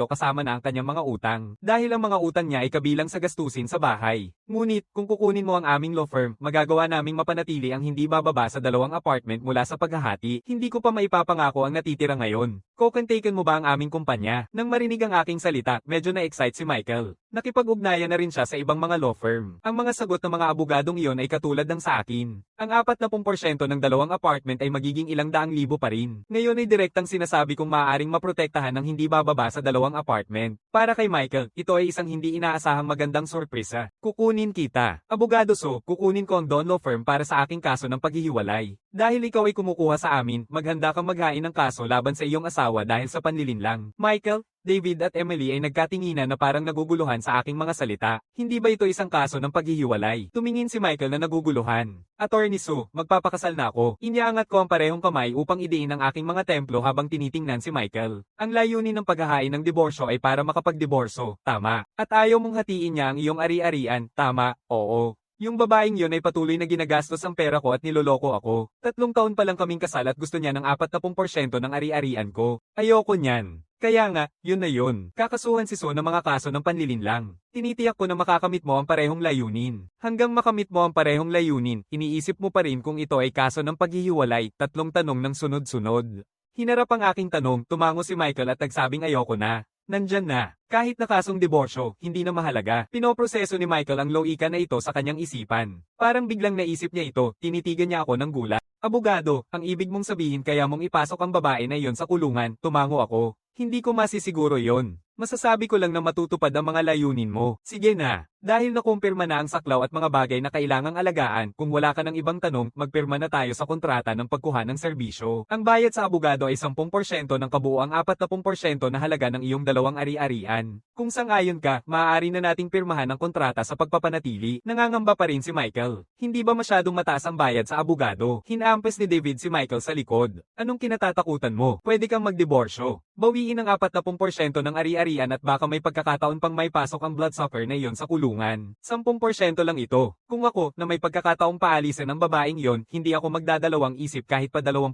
kasama na ang kanyang mga utang. Dahil ang mga utang niya ay kabilang sa gastusin sa bahay. Ngunit, kung kukunin mo ang aming law firm, magagawa naming mapanatili ang hindi bababa sa 2 apartment mula sa paghahati. Hindi ko pa maipapangako ang natitira ngayon. Kokontaken mo ba ang aming kumpanya? Nang marinig ang aking salita, medyo na-excite si Michael. Nakipag-ugnayan na rin siya sa ibang mga law firm. Ang mga sagot ng mga abogadong iyon ay katulad ng sa akin. Ang 40% ng 2 apartment ay magiging ilang daang libo pa rin. Ngayon ay direktang sinasabi kong maaaring maprotektahan ng hindi bababa sa 2 apartment. Para kay Michael, ito ay isang hindi inaasahang magandang sorpresa. Kukunin kita. Abogado kukunin ko ang Don Law Firm para sa aking kaso ng paghihiwalay. Dahil ikaw ay kumukuha sa amin, maghanda kang maghain ng kaso laban sa iyong asawa dahil sa panlilinlang. Michael, David at Emily ay nagkatinginan na parang naguguluhan sa aking mga salita. Hindi ba ito isang kaso ng paghihiwalay? Tumingin si Michael na naguguluhan. Attorney magpapakasal na ako. Iniangat ko ang parehong kamay upang idiin ang aking mga templo habang tinitingnan si Michael. Ang layunin ng paghahain ng diborsyo ay para makapagdiborsyo, tama. At ayaw mong hatiin niya ang iyong ari-arian, tama, oo. Yung babaeng yun ay patuloy na ginagastos ang pera ko at niloloko ako. 3 taon pa lang kaming kasal at gusto niya ng 40% ng ari-arian ko. Ayoko niyan. Kaya nga, yun na yun. Kakasuhan si ng mga kaso ng panlilinlang. Tinitiyak ko na makakamit mo ang parehong layunin. Hanggang makamit mo ang parehong layunin, iniisip mo pa rin kung ito ay kaso ng paghihiwalay, 3 tanong ng sunod-sunod. Hinarap ang aking tanong, tumango si Michael at nagsabing ayoko na. Nandyan na. Kahit na kasong diborsyo, hindi na mahalaga. Pinoproseso ni Michael ang loika na ito sa kanyang isipan. Parang biglang naisip niya ito, tinitigan niya ako ng gulat. Abogado, ang ibig mong sabihin kaya mong ipasok ang babae na iyon sa kulungan, tumango ako. Hindi ko masisiguro yon. Masasabi ko lang na matutupad ang mga layunin mo. Sige na. Dahil nakumpirma na ang saklaw at mga bagay na kailangang alagaan, kung wala ka ng ibang tanong, magpirma na tayo sa kontrata ng pagkuha ng serbisyo. Ang bayad sa abogado ay 10% ng kabuuang 40% na halaga ng iyong dalawang ari-arian. Kung sang-ayon ka, maaari na nating pirmahan ang kontrata sa pagpapanatili. Nangangamba pa rin si Michael. Hindi ba masyadong mataas ang bayad sa abogado? Hinaampas ni David si Michael sa likod. Anong kinatatakutan mo? Pwede kang magdiborsyo. Bawiin ang 40% ng ari-arian at baka may pagkakataon pang may pasok ang bloodsucker na iyon sa kulungan. 10% lang ito. Kung ako, na may pagkakataong paalisin ang babaeng yon, hindi ako magdadalawang isip kahit pa 20%.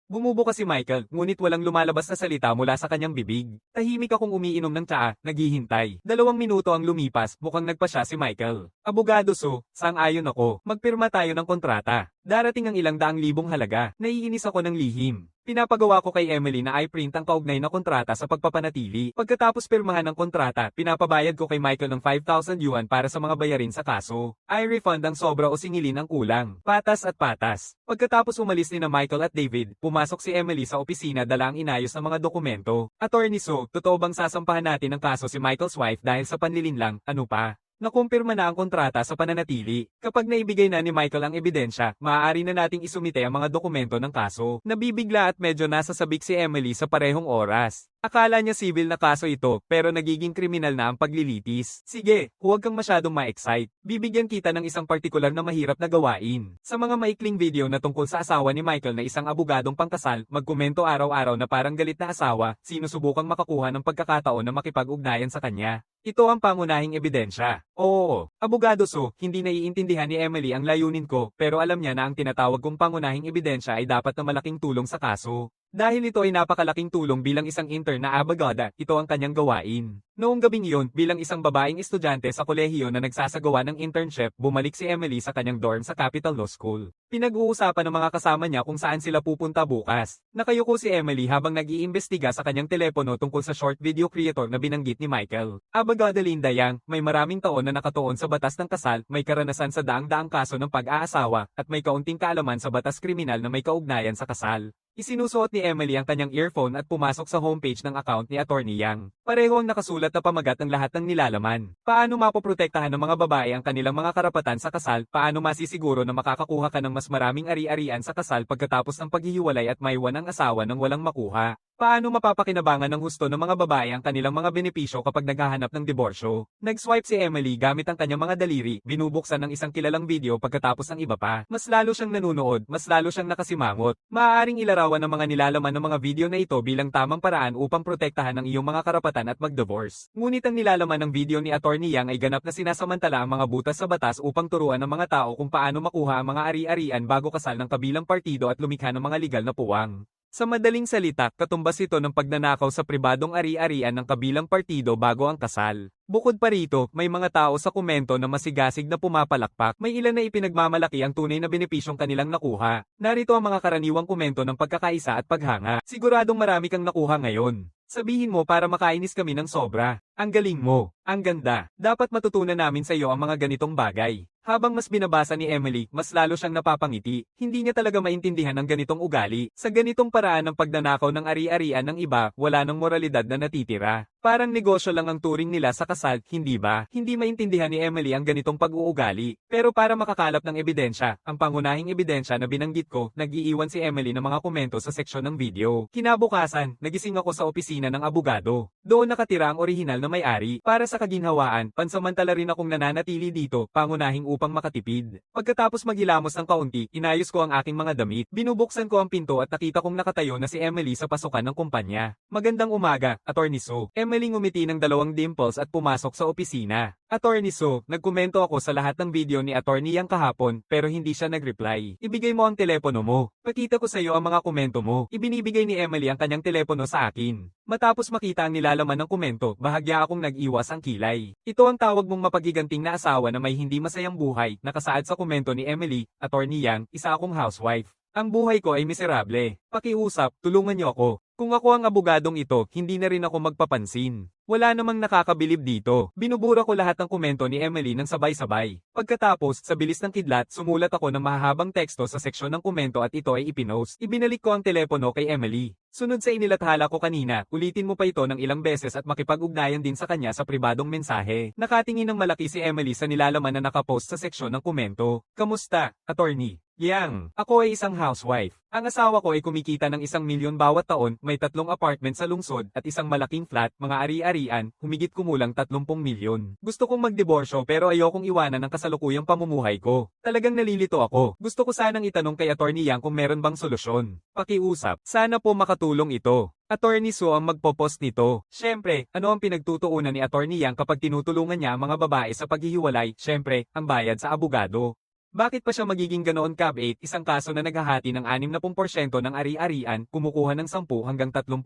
Bumubuka si Michael, ngunit walang lumalabas na salita mula sa kanyang bibig. Tahimik akong umiinom ng tsaa, naghihintay. 2 minuto ang lumipas, mukhang nagpasya si Michael. Abogado sang-ayon ako. Magpirma tayo ng kontrata. Darating ang ilang daang libong halaga. Naiinis ako ng lihim. Pinapagawa ko kay Emily na i-print ang kaugnay na kontrata sa pagpapanatili. Pagkatapos pirmahan ng kontrata, pinapabayad ko kay Michael ng 5,000 yuan para sa mga bayarin sa kaso. I-refund ang sobra o singilin ang kulang. Patas at patas. Pagkatapos umalis ni na Michael at David, pumasok si Emily sa opisina dala ang inayos na mga dokumento. Attorney totoo bang sasampahan natin ang kaso si Michael's wife dahil sa panlilinlang, ano pa? Nakumpirma na ang kontrata sa pananatili. Kapag naibigay na ni Michael ang ebidensya, maaari na nating isumite ang mga dokumento ng kaso. Nabibigla at medyo nasasabik si Emily sa parehong oras. Akala niya civil na kaso ito, pero nagiging kriminal na ang paglilitis. Sige, huwag kang masyadong ma-excite. Bibigyan kita ng isang partikular na mahirap na gawain. Sa mga maikling video na tungkol sa asawa ni Michael na isang abogadong pangkasal, magkomento araw-araw na parang galit na asawa, sinusubukang makakuha ng pagkakataon na makipag-ugnayan sa kanya. Ito ang pangunahing ebidensya. Oo, abogado hindi naiintindihan ni Emily ang layunin ko, pero alam niya na ang tinatawag kong pangunahing ebidensya ay dapat na malaking tulong sa kaso. Dahil ito ay napakalaking tulong bilang isang intern na abogada, ito ang kanyang gawain. Noong gabing iyon, bilang isang babaeng estudyante sa kolehiyo na nagsasagawa ng internship, bumalik si Emily sa kanyang dorm sa Capital Law School. Pinag-uusapan ng mga kasama niya kung saan sila pupunta bukas. Nakayuko si Emily habang nag-iimbestiga sa kanyang telepono tungkol sa short video creator na binanggit ni Michael. Abogada Linda Yang, may maraming taon na nakatuon sa batas ng kasal, may karanasan sa daang-daang kaso ng pag-aasawa, at may kaunting kaalaman sa batas kriminal na may kaugnayan sa kasal. Isinusuot ni Emily ang kanyang earphone at pumasok sa homepage ng account ni Attorney Yang. Pareho ang nakasulat na pamagat ng lahat ng nilalaman. Paano mapoprotektahan ng mga babae ang kanilang mga karapatan sa kasal? Paano masisiguro na makakakuha ka ng mas maraming ari-arian sa kasal pagkatapos ng paghihiwalay at maiwan ang asawa ng walang makuha? Paano mapapakinabangan ng husto ng mga babae ang kanilang mga benepisyo kapag naghahanap ng diborsyo? Nag-swipe si Emily gamit ang kanyang mga daliri, binubuksan ng isang kilalang video pagkatapos ng iba pa. Mas lalo siyang nanunood, mas lalo siyang nakasimangot. Maaaring ilarawan ng mga nilalaman ng mga video na ito bilang tamang paraan upang protektahan ang iyong mga karapatan at mag-divorce. Ngunit ang nilalaman ng video ni Attorney Yang ay ganap na sinasamantala ang mga butas sa batas upang turuan ng mga tao kung paano makuha ang mga ari-arian bago kasal ng kabilang partido at lumikha ng mga legal na puwang. Sa madaling salita, katumbas ito ng pagnanakaw sa pribadong ari-arian ng kabilang partido bago ang kasal. Bukod pa rito, may mga tao sa komento na masigasig na pumapalakpak, may ilan na ipinagmamalaki ang tunay na benepisyong kanilang nakuha. Narito ang mga karaniwang komento ng pagkakaisa at paghanga. Siguradong marami kang nakuha ngayon. Sabihin mo para makainis kami ng sobra. Ang galing mo. Ang ganda. Dapat matutunan namin sa iyo ang mga ganitong bagay. Habang mas binabasa ni Emily, mas lalo siyang napapangiti. Hindi niya talaga maintindihan ang ganitong ugali. Sa ganitong paraan ng pagnanakaw ng ari-arian ng iba, wala nang moralidad na natitira. Parang negosyo lang ang turing nila sa kasal, hindi ba? Hindi maintindihan ni Emily ang ganitong pag-uugali. Pero para makakalap ng ebidensya, ang pangunahing ebidensya na binanggit ko, nag-iiwan si Emily ng mga komento sa seksyon ng video. Kinabukasan, nagising ako sa opisina ng abogado. Doon nakatira ang orihinal na may-ari. Para sa kaginhawaan, pansamantala rin akong nananatili dito, pangunahing upang makatipid. Pagkatapos maghilamos ng kaunti, inayos ko ang aking mga damit. Binubuksan ko ang pinto at nakita kong nakatayo na si Emily sa pasukan ng kumpanya. Magandang umaga, Attorney Emily ngumiti ng 2 dimples at pumasok sa opisina. Attorney nagkomento ako sa lahat ng video ni Attorney Yang kahapon, pero hindi siya nag-reply. Ibigay mo ang telepono mo. Pakita ko sa iyo ang mga komento mo. Ibinibigay ni Emily ang kanyang telepono sa akin. Matapos makita ang nilalaman ng komento, bahagya akong nag-iwas ang kilay. Ito ang tawag mong mapagiganting na asawa na may hindi masayang buhay, nakasaad sa komento ni Emily, Attorney Yang, isa akong housewife. Ang buhay ko ay miserable. Pakiusap, tulungan niyo ako. Kung ako ang abogadong ito, hindi na rin ako magpapansin. Wala namang nakakabilib dito. Binubura ko lahat ng komento ni Emily ng sabay-sabay. Pagkatapos, sa bilis ng kidlat, sumulat ako ng mahahabang teksto sa seksyon ng komento at ito ay ipinost. Ibinalik ko ang telepono kay Emily. Sunod sa inilathala ko kanina, ulitin mo pa ito ng ilang beses at makipag-ugnayan din sa kanya sa pribadong mensahe. Nakatingin ng malaki si Emily sa nilalaman na nakapost sa seksyon ng komento. Kamusta, attorney? Yang, ako ay isang housewife. Ang asawa ko ay kumikita ng 1 milyon bawat taon, may 3 apartment sa lungsod at isang malaking flat, mga ari-arian, humigit kumulang 30 milyon. Gusto kong magdiborsyo pero ayokong iwanan ang kasalukuyang pamumuhay ko. Talagang nalilito ako. Gusto ko sanang itanong kay Attorney Yang kung meron bang solusyon. Pakiusap. Sana po makatulong ito. Attorney Su ang magpo-post nito. Siyempre, ano ang pinagtutuunan ni Attorney Yang kapag tinutulungan niya ang mga babae sa paghihiwalay? Siyempre, ang bayad sa abogado. Bakit pa siya magiging ganoon kabait, isang kaso na naghahati ng 60% ng ari-arian, kumukuha ng 10 hanggang 30%.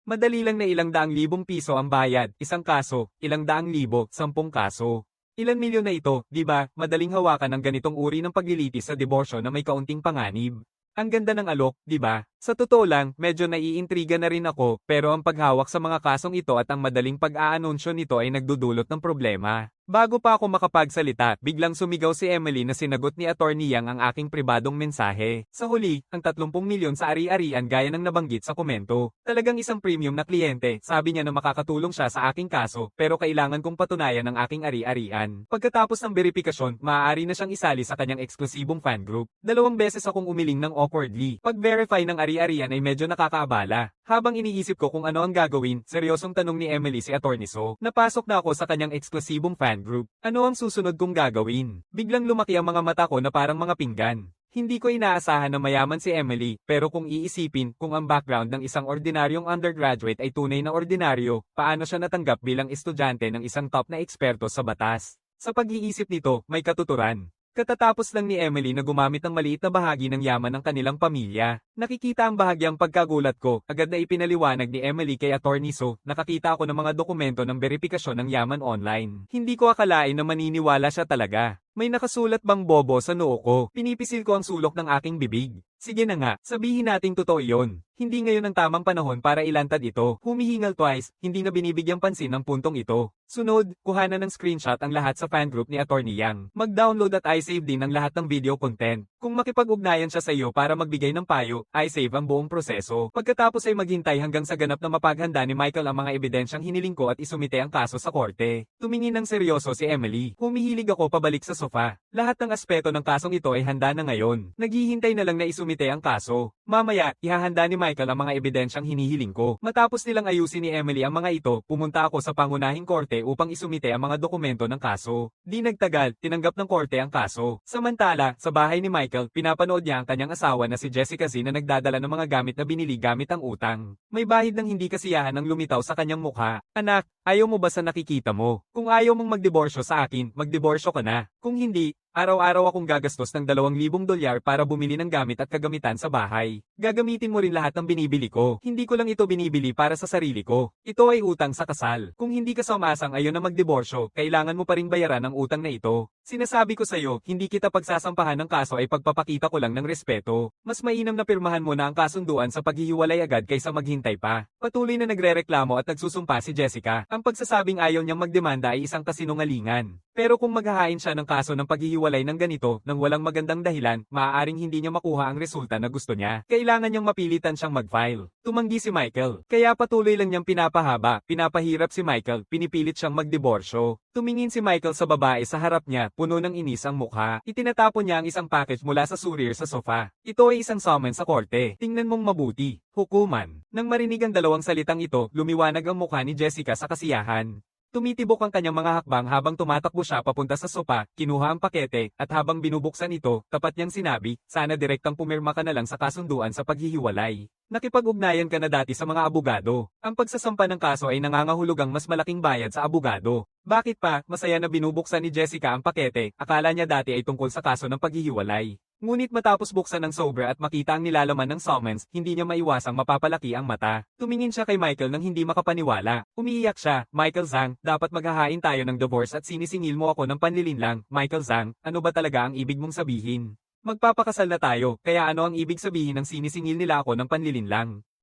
Madali lang na ilang daang libong piso ang bayad, isang kaso, ilang daang libo, 10 kaso. Ilan milyon na ito, di ba? Madaling hawakan ang ganitong uri ng paglilitis sa diborsyo na may kaunting panganib. Ang ganda ng alok, di ba? Sa totoo lang, medyo naiintriga na rin ako, pero ang paghawak sa mga kasong ito at ang madaling pag-aanunsyo nito ay nagdudulot ng problema. Bago pa ako makapagsalita, biglang sumigaw si Emily na sinagot ni Attorney Yang ang aking pribadong mensahe. Sa huli, ang 30 milyon sa ari-arian gaya ng nabanggit sa komento. Talagang isang premium na kliyente, sabi niya na makakatulong siya sa aking kaso, pero kailangan kong patunayan ang aking ari-arian. Pagkatapos ng beripikasyon, maaari na siyang isali sa kanyang eksklusibong fan group. 2 beses akong umiling ng awkwardly. Pag-verify ng ari-arian ay medyo nakakaabala. Habang iniisip ko kung ano ang gagawin, seryosong tanong ni Emily si Attorney So. Napasok na ako sa kanyang eksklusibong fan group. Ano ang susunod kong gagawin? Biglang lumaki ang mga mata ko na parang mga pinggan. Hindi ko inaasahan na mayaman si Emily, pero kung iisipin kung ang background ng isang ordinaryong undergraduate ay tunay na ordinaryo, paano siya natanggap bilang estudyante ng isang top na eksperto sa batas? Sa pag-iisip nito, may katuturan. Katatapos lang ni Emily na gumamit ng maliit na bahagi ng yaman ng kanilang pamilya. Nakikita ang bahagyang pagkagulat ko, agad na ipinaliwanag ni Emily kay Attorney So, nakakita ako ng mga dokumento ng beripikasyon ng yaman online. Hindi ko akalain na maniniwala siya talaga. May nakasulat bang bobo sa noo ko? Pinipisil ko ang sulok ng aking bibig. Sige na nga, sabihin nating totoo yon. Hindi ngayon ang tamang panahon para ilantad ito. Humihingal twice, hindi na binibigyang pansin ang puntong ito. Sunod, kuhanan ng screenshot ang lahat sa fan group ni Attorney Yang. Mag-download at i-save din ang lahat ng video content. Kung makipag-ugnayan siya sa iyo para magbigay ng payo, i-save ang buong proseso. Pagkatapos ay maghintay hanggang sa ganap na mapaghanda ni Michael ang mga ebidensyang hiniling ko at isumite ang kaso sa korte. Tumingin ng seryoso si Emily. Humihilig ako pabalik sa sofa. Lahat ng aspeto ng kasong ito ay handa na ngayon. Naghihintay na lang na isumite ang kaso. Mamaya, ihahanda ni Michael ang mga ebidensyang hinihiling ko. Matapos nilang ayusin ni Emily ang mga ito, pumunta ako sa pangunahing korte upang isumite ang mga dokumento ng kaso. Di nagtagal, tinanggap ng korte ang kaso. Samantala, sa bahay ni Michael, pinapanood niya ang kanyang asawa na si Jessica Z na nagdadala ng mga gamit na binili gamit ang utang. May bahid ng hindi kasiyahan ng lumitaw sa kanyang mukha. Anak, ayaw mo ba sa nakikita mo? Kung ayaw mong magdiborsyo sa akin, magdiborsyo ka na. Kung hindi, araw-araw akong gagastos ng $2,000 para bumili ng gamit at kagamitan sa bahay. Gagamitin mo rin lahat ng binibili ko. Hindi ko lang ito binibili para sa sarili ko. Ito ay utang sa kasal. Kung hindi ka sumasang ayaw na magdiborsyo, kailangan mo pa ring bayaran ang utang na ito. Sinasabi ko sa'yo, hindi kita pagsasampahan ng kaso ay pagpapakita ko lang ng respeto. Mas mainam na pirmahan mo na ang kasunduan sa paghihiwalay agad kaysa maghintay pa. Patuloy na nagrereklamo at nagsusumpa si Jessica. Ang pagsasabing ayaw niyang magdemanda ay isang kasinungalingan. Pero kung maghahain siya ng kaso ng paghihiwalay ng ganito, nang walang magandang dahilan, maaaring hindi niya makuha ang resulta na gusto niya. Kailangan niyang mapilitan siyang mag-file. Tumanggi si Michael. Kaya patuloy lang niyang pinapahaba, pinapahirap si Michael, pinipilit siyang magdiborsyo. Tumingin si Michael sa babae sa harap niya, puno ng inis ang mukha. Itinatapon niya ang isang package mula sa surir sa sofa. Ito ay isang summons sa korte. Tingnan mong mabuti. Hukuman. Nang marinig ang dalawang salitang ito, lumiwanag ang mukha ni Jessica sa kasiyahan. Tumitibok ang kanyang mga hakbang habang tumatakbo siya papunta sa sopa, kinuha ang pakete, at habang binubuksan ito, tapat niyang sinabi, sana direktang pumirma ka na lang sa kasunduan sa paghihiwalay. Nakipag-ugnayan ka na dati sa mga abogado. Ang pagsasampa ng kaso ay nangangahulugang mas malaking bayad sa abogado. Bakit pa, masaya na binubuksan ni Jessica ang pakete, akala niya dati ay tungkol sa kaso ng paghihiwalay. Ngunit matapos buksan ng sobra at makita ang nilalaman ng summons, hindi niya maiwasang mapapalaki ang mata. Tumingin siya kay Michael nang hindi makapaniwala. Umiiyak siya, Michael Zhang, dapat maghahain tayo ng divorce at sinisingil mo ako ng panlilinlang. Michael Zhang, ano ba talaga ang ibig mong sabihin? Magpapakasal na tayo, kaya ano ang ibig sabihin ng sinisingil nila ako ng panlilinlang?